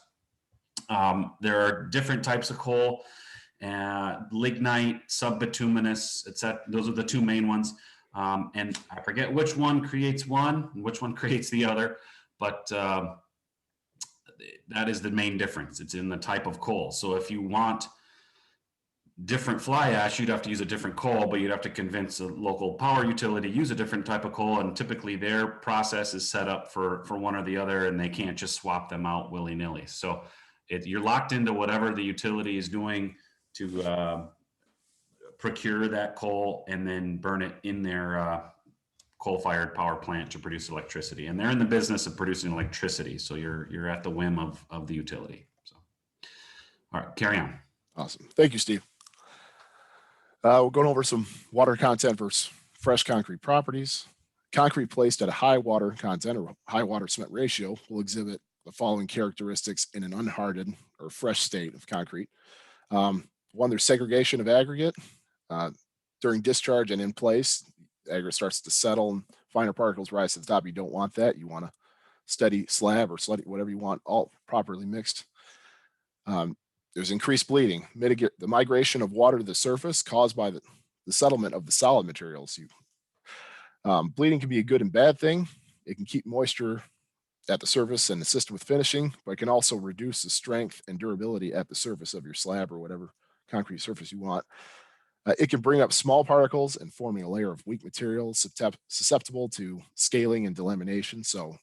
there are different types of coal, lignite, subbituminous, etc. Those are the two main ones. And I forget which one creates one and which one creates the other, but that is the main difference. It's in the type of coal. So if you want different fly ash, you'd have to use a different coal, but you'd have to convince a local power utility to use a different type of coal. And typically their process is set up for one or the other, and they can't just swap them out willy-nilly. So you're locked into whatever the utility is doing to procure that coal and then burn it in their coal-fired power plant to produce electricity. And they're in the business of producing electricity. So you're at the whim of the utility. So, all right, carry on. Awesome. Thank you, Steve. We're going over some water content versus fresh concrete properties. Concrete placed at a high water content or high water cement ratio will exhibit the following characteristics in an unhardened or fresh state of concrete. One, there's segregation of aggregate. During discharge and in place, the aggregate starts to settle and finer particles rise to the top. You don't want that. You want a steady slab or whatever you want, all properly mixed. There's increased bleeding, mitigate the migration of water to the surface caused by the settlement of the solid materials. Bleeding can be a good and bad thing. It can keep moisture at the surface and assist with finishing, but it can also reduce the strength and durability at the surface of your slab or whatever concrete surface you want. It can bring up small particles and forming a layer of weak materials susceptible to scaling and delamination. So,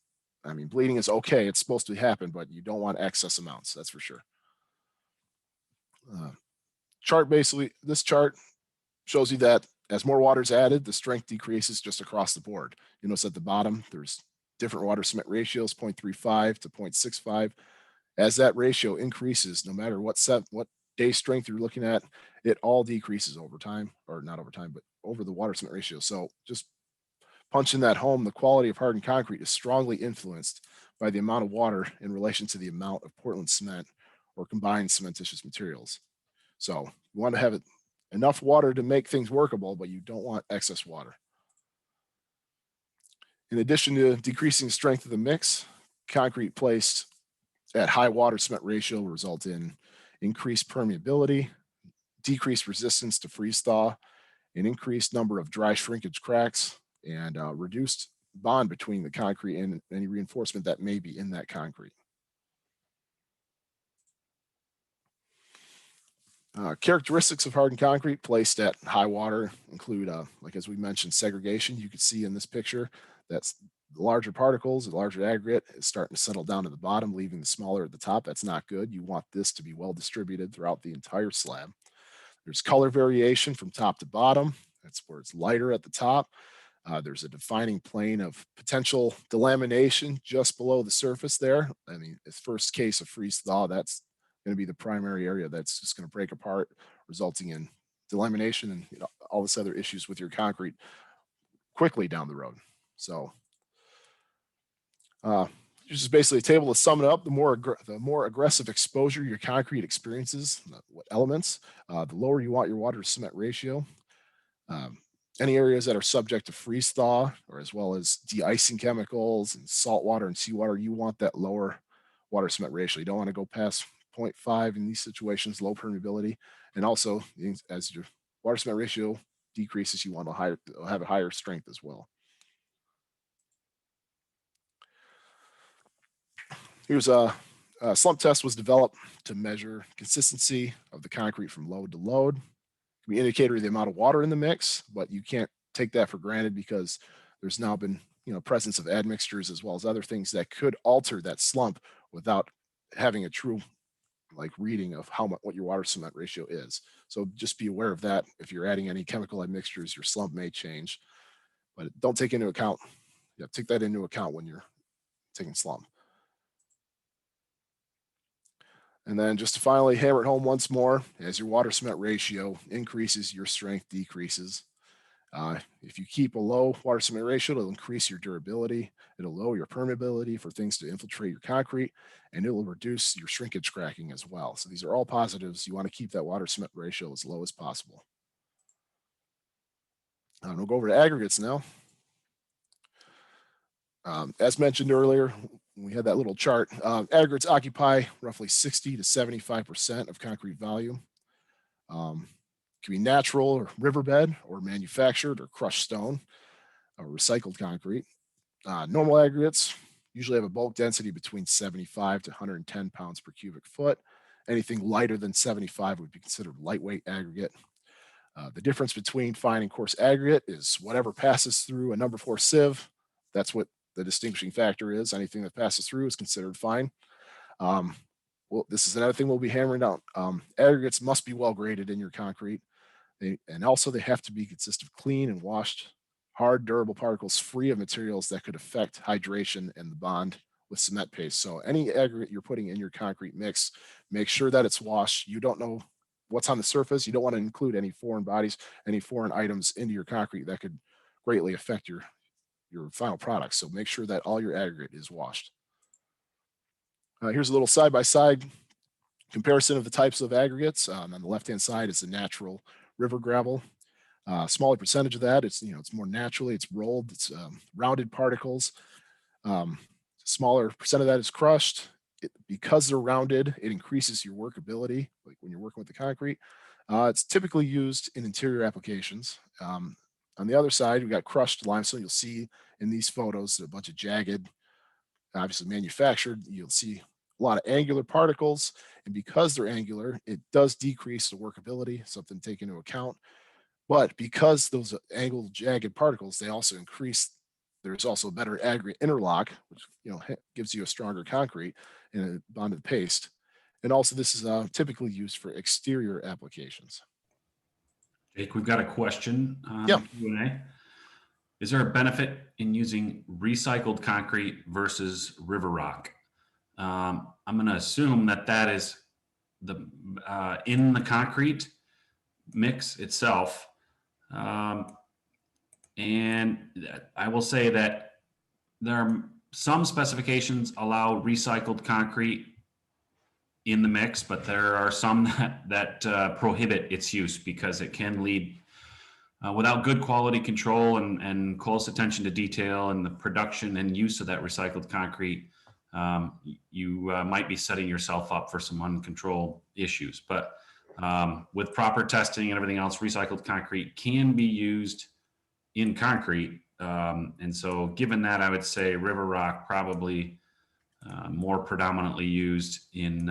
I mean, bleeding is okay. It's supposed to happen, but you don't want excess amounts, that's for sure. This chart shows you that as more water is added, the strength decreases just across the board. You notice at the bottom, there's different water cement ratios, 0.35 to 0.65. As that ratio increases, no matter what day strength you're looking at, it all decreases over time, or not over time, but over the water cement ratio. So just punching that home, the quality of hardened concrete is strongly influenced by the amount of water in relation to the amount of Portland cement or combined cementitious materials. So you want to have enough water to make things workable, but you don't want excess water. In addition to decreasing the strength of the mix, concrete placed at high water cement ratio will result in increased permeability, decreased resistance to freeze thaw, an increased number of dry shrinkage cracks, and reduced bond between the concrete and any reinforcement that may be in that concrete. Characteristics of hardened concrete placed at high water include, like as we mentioned, segregation. You can see in this picture that's the larger particles, the larger aggregate is starting to settle down to the bottom, leaving the smaller at the top. That's not good. You want this to be well distributed throughout the entire slab. There's color variation from top to bottom. That's where it's lighter at the top. There's a defining plane of potential delamination just below the surface there. I mean, the first case of freeze thaw, that's going to be the primary area that's just going to break apart, resulting in delamination and all this other issues with your concrete quickly down the road. So this is basically a table to sum it up. The more aggressive exposure your concrete experiences, what elements, the lower you want your water to cement ratio. Any areas that are subject to freeze thaw, or as well as de-icing chemicals and salt water and seawater, you want that lower water cement ratio. You don't want to go past 0.5 in these situations, low permeability. And also, as your water cement ratio decreases, you want to have a higher strength as well. Here's a slump test was developed to measure consistency of the concrete from load to load. It can be an indicator of the amount of water in the mix, but you can't take that for granted because there's now been presence of admixtures as well as other things that could alter that slump without having a true reading of what your water cement ratio is. So just be aware of that. If you're adding any chemical admixtures, your slump may change, but don't take into account. Take that into account when you're taking slump. And then just to finally hammer it home once more, as your water cement ratio increases, your strength decreases. If you keep a low water cement ratio, it'll increase your durability. It'll lower your permeability for things to infiltrate your concrete, and it will reduce your shrinkage cracking as well. So these are all positives. You want to keep that water cement ratio as low as possible. We'll go over to aggregates now. As mentioned earlier, we had that little chart. Aggregates occupy roughly 60 to 75% of concrete volume. It can be natural or riverbed or manufactured or crushed stone or recycled concrete. Normal aggregates usually have a bulk density between 75 to 110 pounds per cubic foot. Anything lighter than 75 would be considered lightweight aggregate. The difference between fine and coarse aggregate is whatever passes through a number 4 sieve. That's what the distinguishing factor is. Anything that passes through is considered fine. Well, this is another thing we'll be hammering out. Aggregates must be well graded in your concrete. And also they have to consist of clean and washed, hard, durable particles free of materials that could affect hydration and the bond with cement paste. So any aggregate you're putting in your concrete mix, make sure that it's washed. You don't know what's on the surface. You don't want to include any foreign bodies, any foreign items into your concrete that could greatly affect your final product. So make sure that all your aggregate is washed. Here's a little side-by-side comparison of the types of aggregates. On the left-hand side is the natural river gravel. Smaller percentage of that, it's more naturally, it's rolled, it's rounded particles. Smaller percent of that is crushed. Because they're rounded, it increases your workability, like when you're working with the concrete. It's typically used in interior applications. On the other side, we got crushed limestone. You'll see in these photos a bunch of jagged, obviously manufactured. You'll see a lot of angular particles, and because they're angular, it does decrease the workability, something to take into account. But because those angled, jagged particles, they also increase. There's also better aggregate interlock, which gives you a stronger concrete in a bonded paste. And also, this is typically used for exterior applications. Jake, we've got a question on Yeah. Q&A. Is there a benefit in using recycled concrete versus river rock? I'm going to assume that is in the concrete mix itself. And I will say that there are some specifications allow recycled concrete in the mix, but there are some that prohibit its use because it can lead, without good quality control and close attention to detail and the production and use of that recycled concrete, you might be setting yourself up for some uncontrolled issues. But with proper testing and everything else, recycled concrete can be used in concrete. And so given that, I would say river rock probably more predominantly used in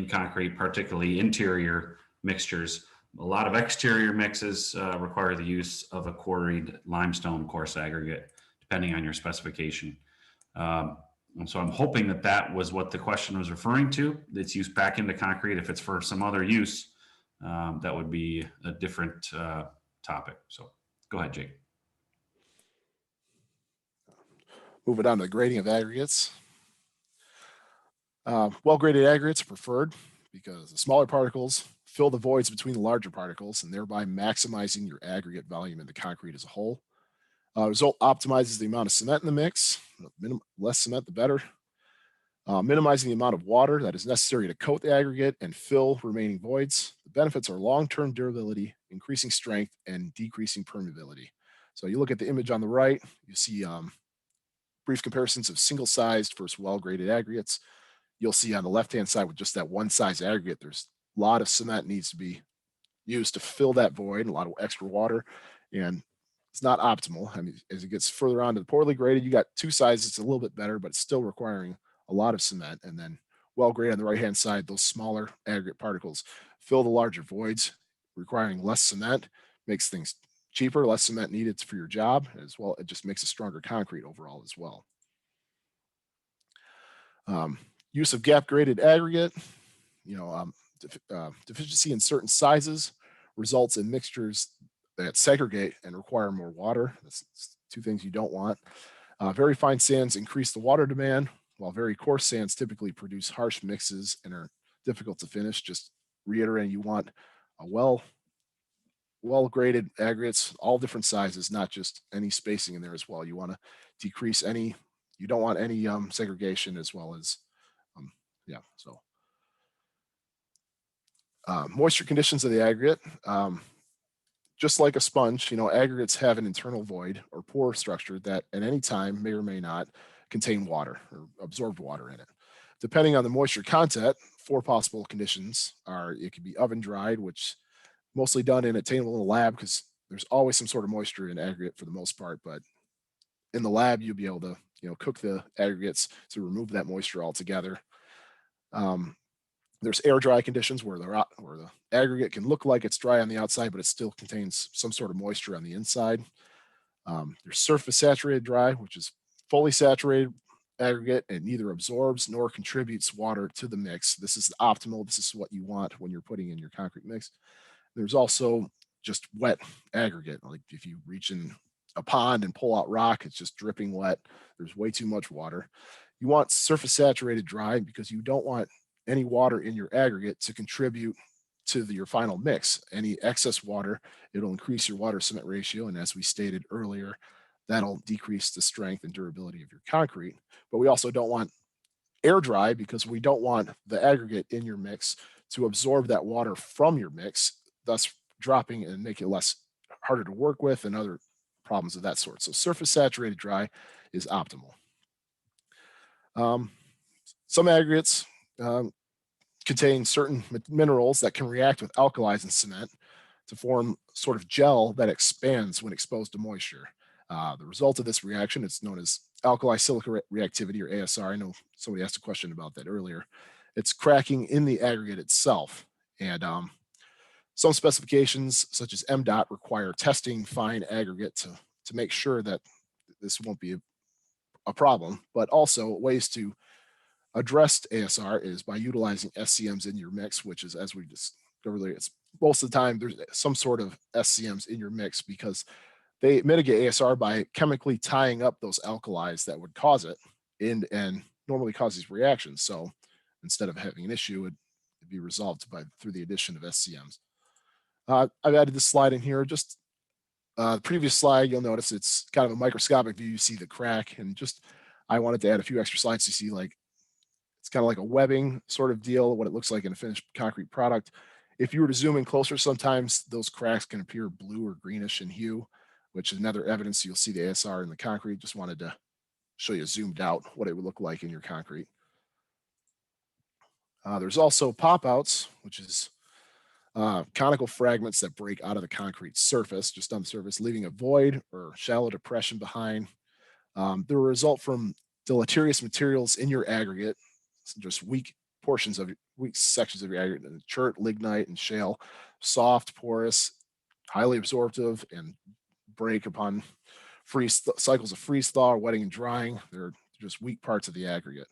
concrete, particularly interior mixtures. A lot of exterior mixes require the use of a quarried limestone coarse aggregate, depending on your specification. And so I'm hoping that was what the question was referring to. It's used back into concrete. If it's for some other use, that would be a different topic. So go ahead, Jake. Moving on to the grading of aggregates. Well-graded aggregates are preferred because the smaller particles fill the voids between the larger particles and thereby maximizing your aggregate volume in the concrete as a whole. Result optimizes the amount of cement in the mix. Less cement, the better. Minimizing the amount of water that is necessary to coat the aggregate and fill remaining voids. The benefits are long-term durability, increasing strength, and decreasing permeability. So you look at the image on the right, you see brief comparisons of single-sized versus well-graded aggregates. You'll see on the left-hand side with just that one size aggregate, there's a lot of cement needs to be used to fill that void, a lot of extra water, and it's not optimal. I mean, as it gets further on to the poorly graded, you got two sizes, it's a little bit better, but it's still requiring a lot of cement. And then well graded on the right-hand side, those smaller aggregate particles fill the larger voids, requiring less cement, makes things cheaper, less cement needed for your job as well. It just makes a stronger concrete overall as well. Use of gap-graded aggregate, deficiency in certain sizes results in mixtures that segregate and require more water. That's two things you don't want. Very fine sands increase the water demand, while very coarse sands typically produce harsh mixes and are difficult to finish. Just reiterating, you want a well-graded aggregates, all different sizes, not just any spacing in there as well. You want to decrease any, you don't want any segregation as well as, moisture conditions of the aggregate. Just like a sponge, aggregates have an internal void or pore structure that at any time may or may not contain water or absorbed water in it. Depending on the moisture content, 4 possible conditions are: it could be oven dried, which mostly done and attainable in the lab because there's always some sort of moisture in aggregate for the most part, but in the lab you'll be able to cook the aggregates to remove that moisture altogether. There's air dry conditions where the aggregate can look like it's dry on the outside, but it still contains some sort of moisture on the inside. There's surface saturated dry, which is fully saturated aggregate and neither absorbs nor contributes water to the mix. This is optimal. This is what you want when you're putting in your concrete mix. There's also just wet aggregate. Like if you reach in a pond and pull out rock, it's just dripping wet. There's way too much water. You want surface saturated dry because you don't want any water in your aggregate to contribute to your final mix. Any excess water, it'll increase your water cement ratio. And as we stated earlier, that'll decrease the strength and durability of your concrete. But we also don't want air dry because we don't want the aggregate in your mix to absorb that water from your mix, thus dropping and make it harder to work with and other problems of that sort. So surface saturated dry is optimal. Some aggregates contain certain minerals that can react with alkalis and cement to form sort of gel that expands when exposed to moisture. The result of this reaction, it's known as alkali silica reactivity, or ASR. I know somebody asked a question about that earlier. It's cracking in the aggregate itself. And some specifications, such as MDOT, require testing fine aggregate to make sure that this won't be a problem, but also ways to address ASR is by utilizing SCMs in your mix, which is, as we discovered earlier, it's most of the time there's some sort of SCMs in your mix because they mitigate ASR by chemically tying up those alkalis that would cause it and normally cause these reactions. So instead of having an issue, it'd be resolved through the addition of SCMs. I've added this slide in here. Just the previous slide, you'll notice it's kind of a microscopic view. You see the crack, and just I wanted to add a few extra slides to see it's kind of like a webbing sort of deal, what it looks like in a finished concrete product. If you were to zoom in closer, sometimes those cracks can appear blue or greenish in hue, which is another evidence you'll see the ASR in the concrete. Just wanted to show you zoomed out what it would look like in your concrete. There's also pop-outs, which is conical fragments that break out of the concrete surface, just on the surface, leaving a void or shallow depression behind. They result from deleterious materials in your aggregate, just weak sections of your aggregate, chert, lignite, and shale, soft, porous, highly absorptive, and break upon cycles of freeze thaw, wetting and drying. They're just weak parts of the aggregate.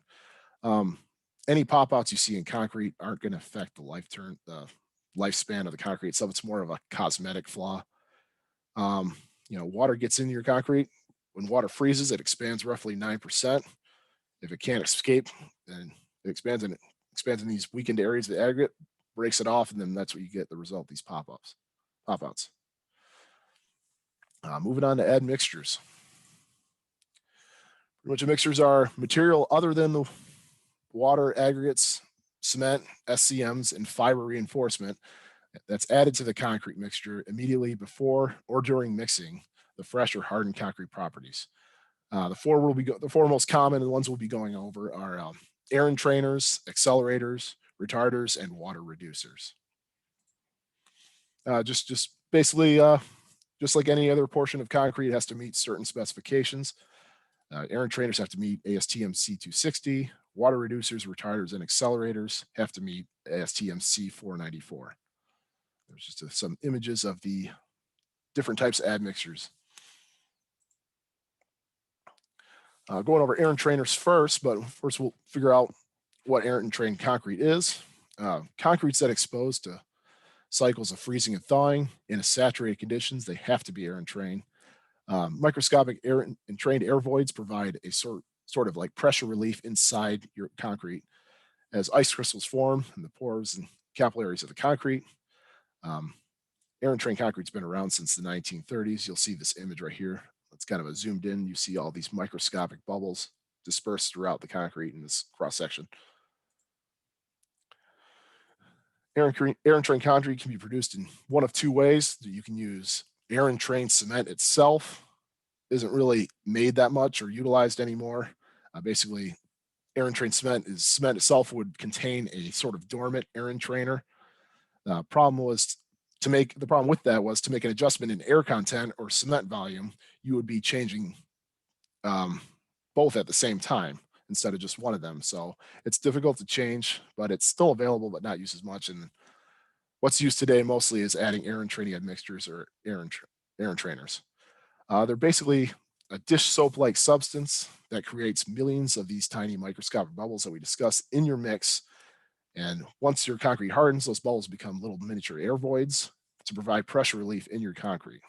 Any pop-outs you see in concrete aren't going to affect the lifespan of the concrete itself. It's more of a cosmetic flaw. Water gets into your concrete. When water freezes, it expands roughly 9%. If it can't escape, then it expands in these weakened areas of the aggregate, breaks it off, and then that's what you get the result, these pop-outs. Moving on to admixtures. Pretty much admixtures are material other than the water, aggregates, cement, SCMs, and fiber reinforcement that's added to the concrete mixture immediately before or during mixing the fresh or hardened concrete properties. The four most common and the ones we'll be going over are air entrainers, accelerators, retarders, and water reducers. Just basically, just like any other portion of concrete, it has to meet certain specifications. Air entrainers have to meet ASTM C260. Water reducers, retarders, and accelerators have to meet ASTM C494. There's just some images of the different types of admixtures. Going over air entrainers first, but first we'll figure out what air entrained concrete is. Concretes that expose to cycles of freezing and thawing in a saturated conditions, they have to be air entrained. Microscopic air entrained air voids provide a sort of like pressure relief inside your concrete as ice crystals form in the pores and capillaries of the concrete. Air entrained concrete's been around since the 1930s. You'll see this image right here. It's kind of a zoomed in. You see all these microscopic bubbles dispersed throughout the concrete in this cross section. Air entrained concrete can be produced in one of two ways. You can use air entrained cement itself. Isn't really made that much or utilized anymore. Basically, air entrained cement itself would contain a sort of dormant air entrainer. The problem with that was to make an adjustment in air content or cement volume, you would be changing both at the same time instead of just one of them. So it's difficult to change, but it's still available, but not used as much. And what's used today mostly is adding air entraining admixtures or air entrainers. They're basically a dish soap-like substance that creates millions of these tiny microscopic bubbles that we discussed in your mix. And once your concrete hardens, those bubbles become little miniature air voids to provide pressure relief in your concrete.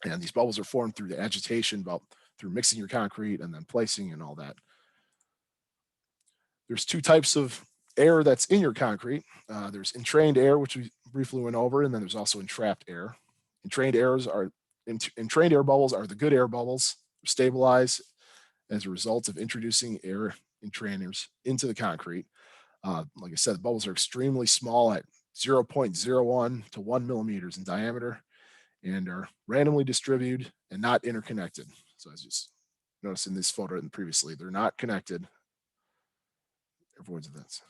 And these bubbles are formed through the agitation, through mixing your concrete and then placing and all that. There's two types of air that's in your concrete. There's entrained air, which we briefly went over, and then there's also entrapped air. Entrained air bubbles are the good air bubbles. They're stabilized as a result of introducing air entrainers into the concrete. Like I said, the bubbles are extremely small at 0.01 to 1 millimeters in diameter and are randomly distributed and not interconnected. So as you noticed in this photo and previously, they're not connected. Avoids that.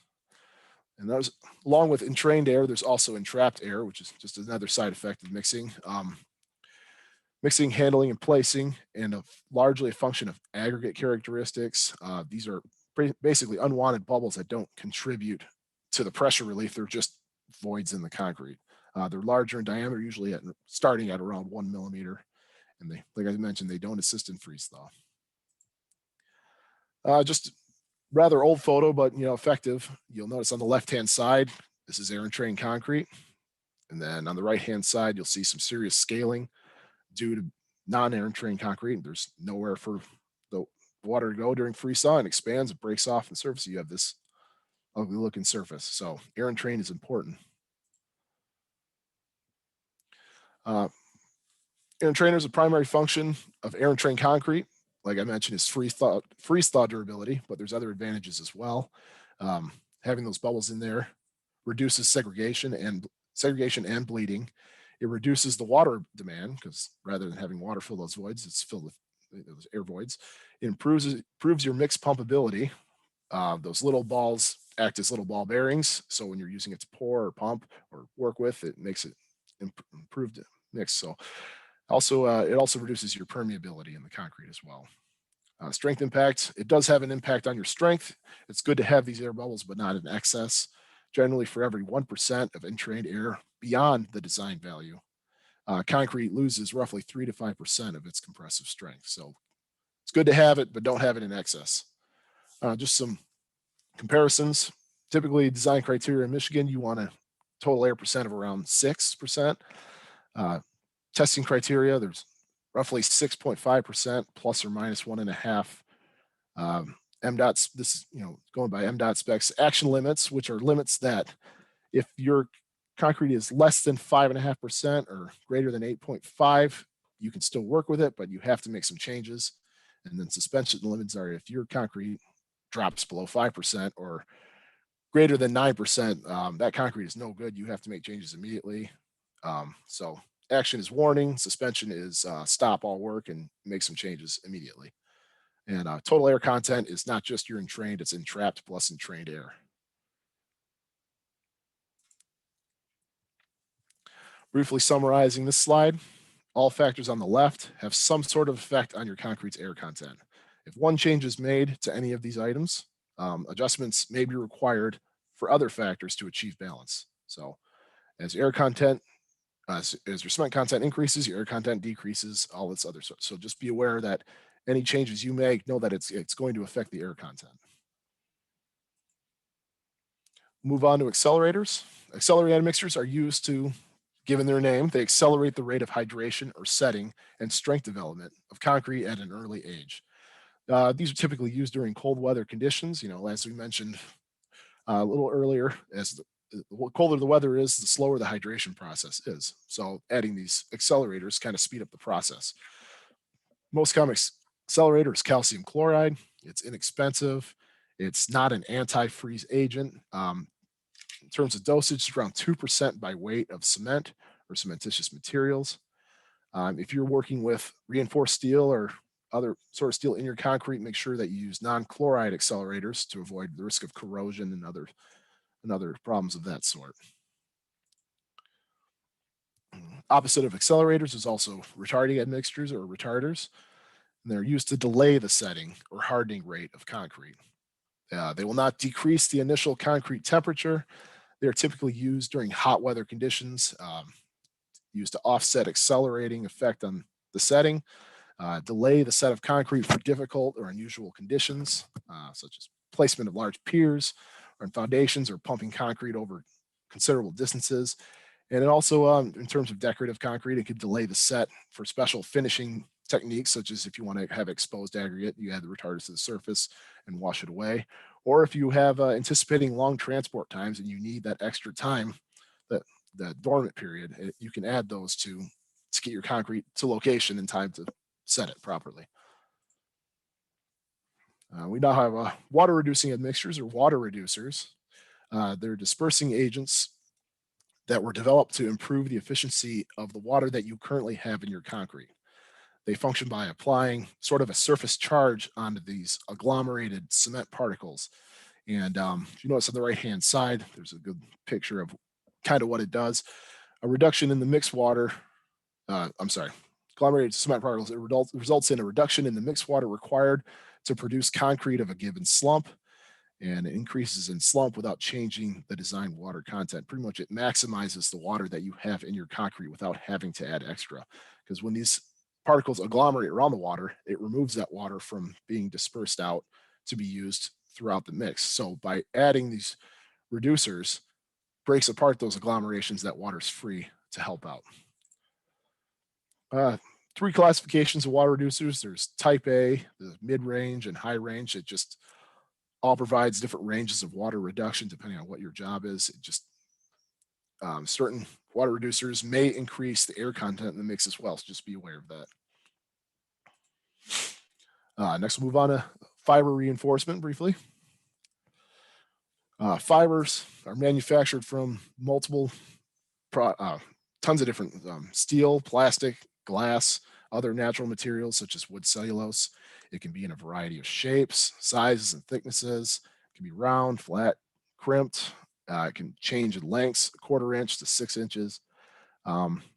And those, along with entrained air, there's also entrapped air, which is just another side effect of mixing. Mixing, handling, and placing, and largely a function of aggregate characteristics. These are basically unwanted bubbles that don't contribute to the pressure relief. They're just voids in the concrete. They're larger in diameter, usually starting at around 1 millimeter. And they, like I mentioned, they don't assist in freeze thaw. Just rather old photo, but effective. You'll notice on the left-hand side, this is air entrained concrete. And then on the right-hand side, you'll see some serious scaling due to non-air entrained concrete. There's nowhere for the water to go during freeze thaw, and expands, it breaks off the surface. You have this ugly looking surface. So air entrained is important. Air entrainer is a primary function of air entrained concrete. Like I mentioned, is freeze thaw durability, but there's other advantages as well. Having those bubbles in there reduces segregation and bleeding. It reduces the water demand because rather than having water fill those voids, it's filled with those air voids. It improves your mix pumpability. Those little balls act as little ball bearings. So when you're using it to pour or pump or work with, it makes it improved mix. So it also reduces your permeability in the concrete as well. Strength impact, it does have an impact on your strength. It's good to have these air bubbles, but not in excess. Generally, for every 1% of entrained air beyond the design value, concrete loses roughly 3 to 5% of its compressive strength. So it's good to have it, but don't have it in excess. Just some comparisons. Typically, design criteria in Michigan, you want a total air percent of around 6%. Testing criteria, there's roughly 6.5% plus or minus 1.5. MDOT's, this is, going by MDOT specs, action limits, which are limits that if your concrete is less than 5.5% or greater than 8.5, you can still work with it, but you have to make some changes. And then suspension limits are if your concrete drops below 5% or greater than 9%, that concrete is no good. You have to make changes immediately. So action is warning, suspension is stop all work and make some changes immediately. And total air content is not just your entrained, it's entrapped plus entrained air. Briefly summarizing this slide, all factors on the left have some sort of effect on your concrete's air content. If one change is made to any of these items, adjustments may be required for other factors to achieve balance. So as air content, as your cement content increases, your air content decreases, all this other stuff. So just be aware that any changes you make, know that it's going to affect the air content. Move on to accelerators. Accelerated admixtures are used to, given their name, they accelerate the rate of hydration or setting and strength development of concrete at an early age. These are typically used during cold weather conditions. As we mentioned a little earlier, as the colder the weather is, the slower the hydration process is. So adding these accelerators kind of speed up the process. Most common accelerator is calcium chloride. It's inexpensive. It's not an anti-freeze agent. In terms of dosage, it's around 2% by weight of cement or cementitious materials. If you're working with reinforced steel or other sort of steel in your concrete, make sure that you use non-chloride accelerators to avoid the risk of corrosion and other problems of that sort. Opposite of accelerators is also retarding admixtures or retarders. And they're used to delay the setting or hardening rate of concrete. They will not decrease the initial concrete temperature. They're typically used during hot weather conditions, used to offset accelerating effect on the setting, delay the set of concrete for difficult or unusual conditions, such as placement of large piers or foundations or pumping concrete over considerable distances. And it also, in terms of decorative concrete, it could delay the set for special finishing techniques, such as if you want to have exposed aggregate, you add the retardants to the surface and wash it away. Or if you have anticipating long transport times and you need that extra time, that dormant period, you can add those to get your concrete to location in time to set it properly. We now have water reducing admixtures or water reducers. They're dispersing agents that were developed to improve the efficiency of the water that you currently have in your concrete. They function by applying sort of a surface charge onto these agglomerated cement particles. And if you notice on the right-hand side, there's a good picture of kind of what it does. A reduction in the mixed water, agglomerated cement particles, it results in a reduction in the mixed water required to produce concrete of a given slump, and it increases in slump without changing the design water content. Pretty much it maximizes the water that you have in your concrete without having to add extra. Because when these particles agglomerate around the water, it removes that water from being dispersed out to be used throughout the mix. So by adding these reducers, breaks apart those agglomerations, that water's free to help out. Three classifications of water reducers. There's type A, the mid-range and high range. It just all provides different ranges of water reduction depending on what your job is. It just certain water reducers may increase the air content in the mix as well, so just be aware of that. Next, we'll move on to fiber reinforcement briefly. Fibers are manufactured from multiple tons of different steel, plastic, glass, other natural materials such as wood cellulose. It can be in a variety of shapes, sizes, and thicknesses. It can be round, flat, crimped. It can change in lengths, 1/4 inch to 6 inches.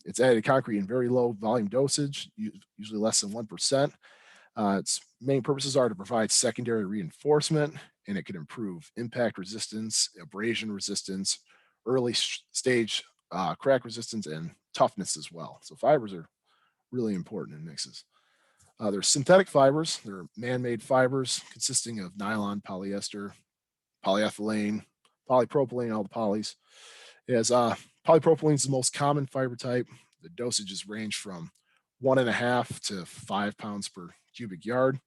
It's added to concrete in very low volume dosage, usually less than 1%. Its main purposes are to provide secondary reinforcement, and it can improve impact resistance, abrasion resistance, early stage crack resistance, and toughness as well. So fibers are really important in mixes. There's synthetic fibers. They're man-made fibers consisting of nylon, polyester, polyethylene, polypropylene, all the polys. Polypropylene is the most common fiber type. The dosages range from 1.5 to 5 pounds per cubic yard.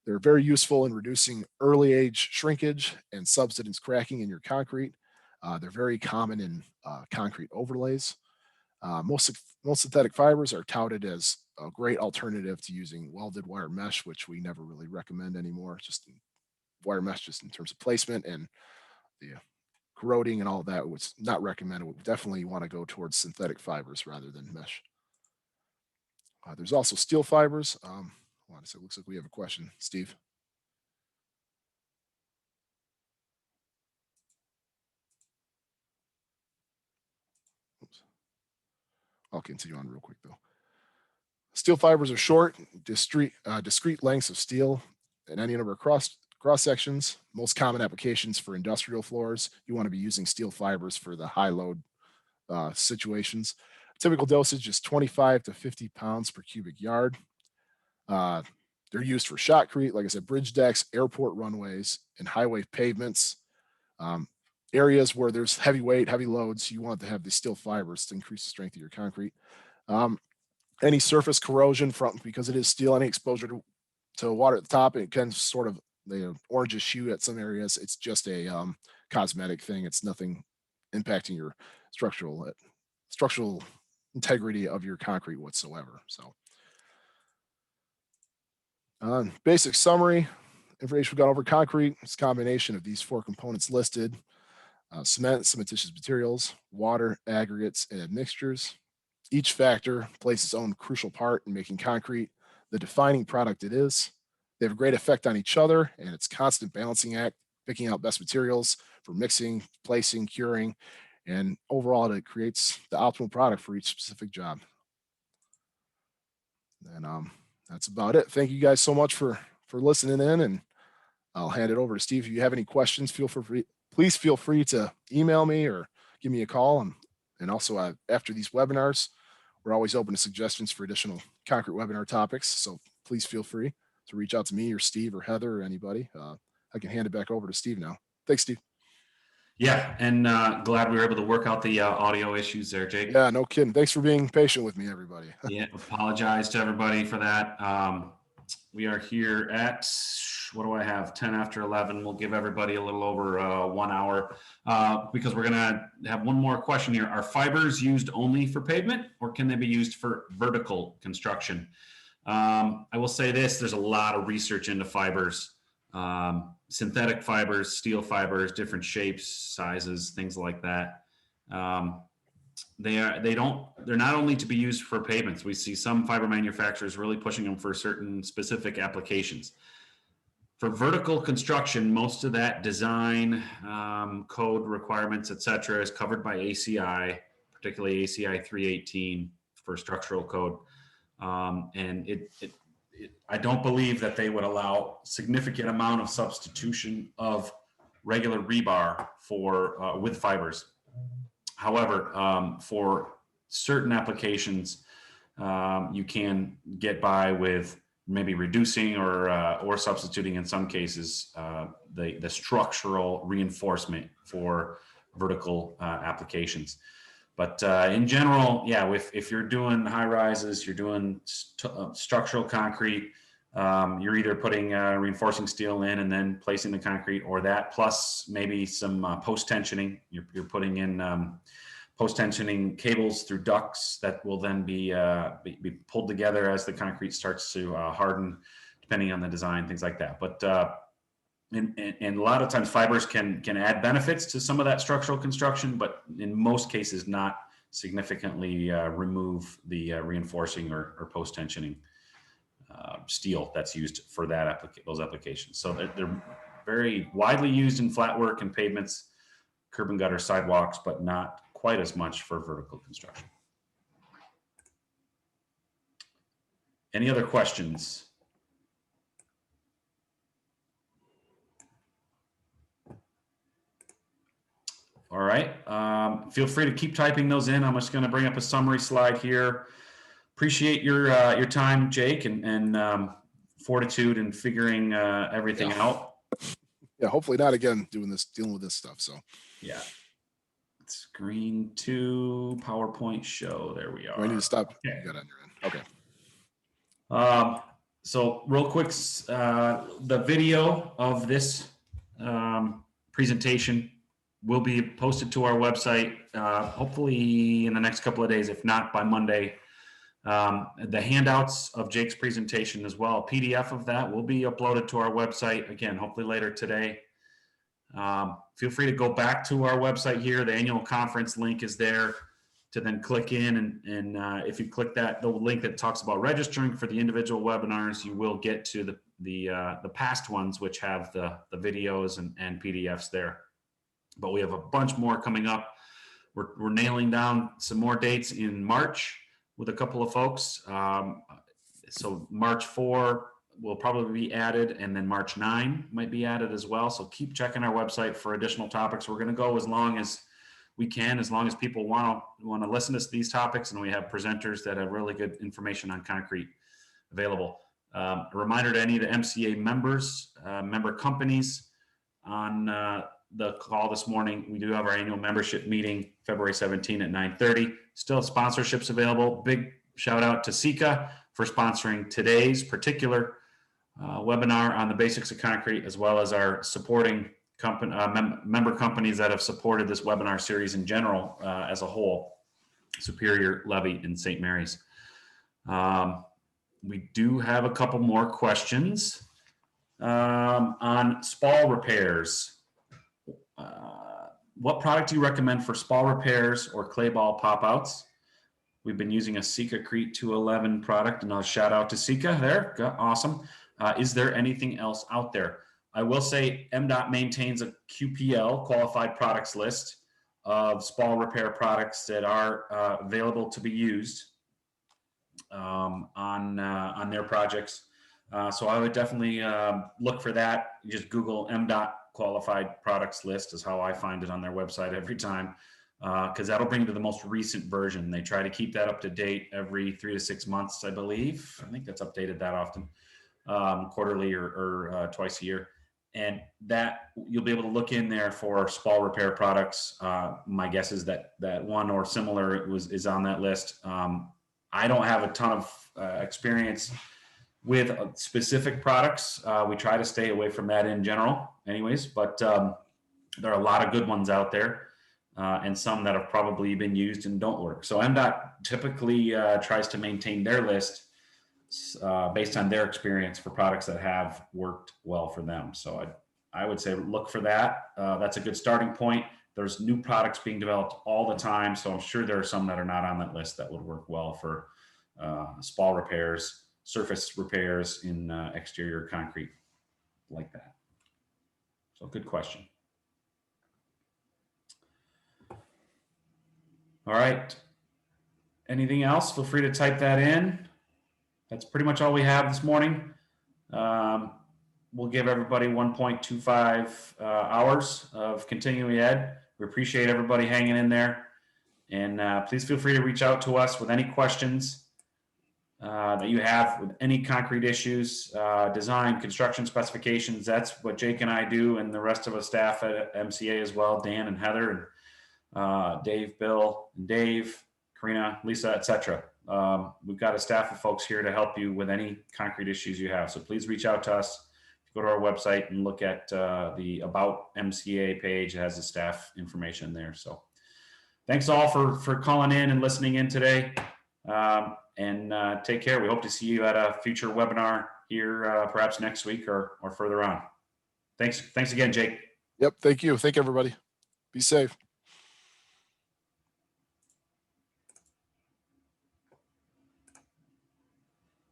They're very useful in reducing early age shrinkage and subsidence cracking in your concrete. They're very common in concrete overlays. Most synthetic fibers are touted as a great alternative to using welded wire mesh, which we never really recommend anymore. Just wire mesh, just in terms of placement and the corroding and all of that, was not recommended. We definitely want to go towards synthetic fibers rather than mesh. There's also steel fibers. It looks like we have a question, Steve. Oops. I'll continue on real quick though. Steel fibers are short, discrete lengths of steel in any number of cross sections. Most common applications for industrial floors. You want to be using steel fibers for the high load situations. Typical dosage is 25 to 50 pounds per cubic yard. They're used for shotcrete, like I said, bridge decks, airport runways, and highway pavements. Areas where there's heavy weight, heavy loads, you want to have the steel fibers to increase the strength of your concrete. Any surface corrosion because it is steel, any exposure to water at the top, it can sort of the orangish hue at some areas. It's just a cosmetic thing. It's nothing impacting your structural integrity of your concrete whatsoever. So, basic summary information we've got over concrete. It's a combination of these 4 components listed: cement, cementitious materials, water, aggregates, and admixtures. Each factor plays its own crucial part in making concrete the defining product it is. They have a great effect on each other, and it's constant balancing act, picking out best materials for mixing, placing, curing, and overall it creates the optimal product for each specific job. And that's about it. Thank you guys so much for listening in, and I'll hand it over to Steve. If you have any questions, please feel free to email me or give me a call. And also after these webinars, we're always open to suggestions for additional concrete webinar topics. So please feel free to reach out to me or Steve or Heather or anybody. I can hand it back over to Steve now. Thanks, Steve. Yeah, and glad we were able to work out the audio issues there, Jake. Yeah, no kidding. Thanks for being patient with me, everybody. Yeah, apologize to everybody for that. We are here at, what do I have, 10 after 11. We'll give everybody a little over 1 hour because we're going to have one more question here. Are fibers used only for pavement, or can they be used for vertical construction? I will say this, there's a lot of research into fibers, synthetic fibers, steel fibers, different shapes, sizes, things like that. They're not only to be used for pavements. We see some fiber manufacturers really pushing them for certain specific applications. For vertical construction, most of that design, code requirements, etc., is covered by ACI, particularly ACI 318 for structural code. And I don't believe that they would allow significant amount of substitution of regular rebar with fibers. However, for certain applications, you can get by with maybe reducing or substituting in some cases the structural reinforcement for vertical applications. But in general, yeah, if you're doing high rises, you're doing structural concrete, you're either putting reinforcing steel in and then placing the concrete, or that plus maybe some post-tensioning. You're putting in post-tensioning cables through ducts that will then be pulled together as the concrete starts to harden, depending on the design, things like that. But and a lot of times fibers can add benefits to some of that structural construction, but in most cases not significantly remove the reinforcing or post-tensioning steel that's used for those applications. So they're very widely used in flat work and pavements, curb and gutter, sidewalks, but not quite as much for vertical construction. Any other questions? All right. Feel free to keep typing those in. I'm just going to bring up a summary slide here. Appreciate your time, Jake, and fortitude in figuring everything out. Yeah, hopefully not again dealing with this stuff. So yeah. Screen 2, PowerPoint show. There we are. I need to stop. Okay. You got it on your end. Okay. So real quick, the video of this presentation will be posted to our website, hopefully in the next couple of days, if not by Monday. The handouts of Jake's presentation as well, a PDF of that will be uploaded to our website, again, hopefully later today. Feel free to go back to our website here. The annual conference link is there to then click in, and if you click that, the link that talks about registering for the individual webinars, you will get to the past ones, which have the videos and PDFs there. But we have a bunch more coming up. We're nailing down some more dates in March with a couple of folks. So March 4 will probably be added, and then March 9 might be added as well. So keep checking our website for additional topics. We're going to go as long as we can, as long as people want to listen to these topics, and we have presenters that have really good information on concrete available. A reminder to any of the MCA members, member companies on the call this morning, we do have our annual membership meeting February 17 at 9:30. Still sponsorships available. Big shout out to Silica for sponsoring today's particular webinar on the basics of concrete, as well as our supporting member companies that have supported this webinar series in general as a whole, Superior, Levy, and St. Mary's. We do have a couple more questions on spall repairs. What product do you recommend for spall repairs or clay ball pop-outs? We've been using a Sikacrete 211 product, and I'll shout out to Silica there. Awesome. Is there anything else out there? I will say MDOT maintains a QPL, qualified products list, of spall repair products that are available to be used on their projects. So I would definitely look for that. You just Google MDOT qualified products list is how I find it on their website every time, because that'll bring you to the most recent version. They try to keep that up to date every 3 to 6 months, I believe. I think that's updated that often, quarterly or twice a year. And that you'll be able to look in there for spall repair products. My guess is that one or similar is on that list. I don't have a ton of experience with specific products. We try to stay away from that in general anyways, but there are a lot of good ones out there and some that have probably been used and don't work. So MDOT typically tries to maintain their list based on their experience for products that have worked well for them. So I would say look for that. That's a good starting point. There's new products being developed all the time, so I'm sure there are some that are not on that list that would work well for spall repairs, surface repairs in exterior concrete like that. So good question. All right. Anything else? Feel free to type that in. That's pretty much all we have this morning. We'll give everybody 1.25 hours of continuing ed. We appreciate everybody hanging in there. And please feel free to reach out to us with any questions that you have with any concrete issues, design, construction specifications. That's what Jake and I do, and the rest of the staff at MCA as well, Dan and Heather, and Dave, Bill, and Dave, Karina, Lisa, etc. We've got a staff of folks here to help you with any concrete issues you have. So please reach out to us. Go to our website and look at the About MCA page. It has the staff information there. So thanks all for calling in and listening in today. And take care. We hope to see you at a future webinar here, perhaps next week or further on. Thanks again, Jake. Yep. Thank you. Thank everybody. Be safe.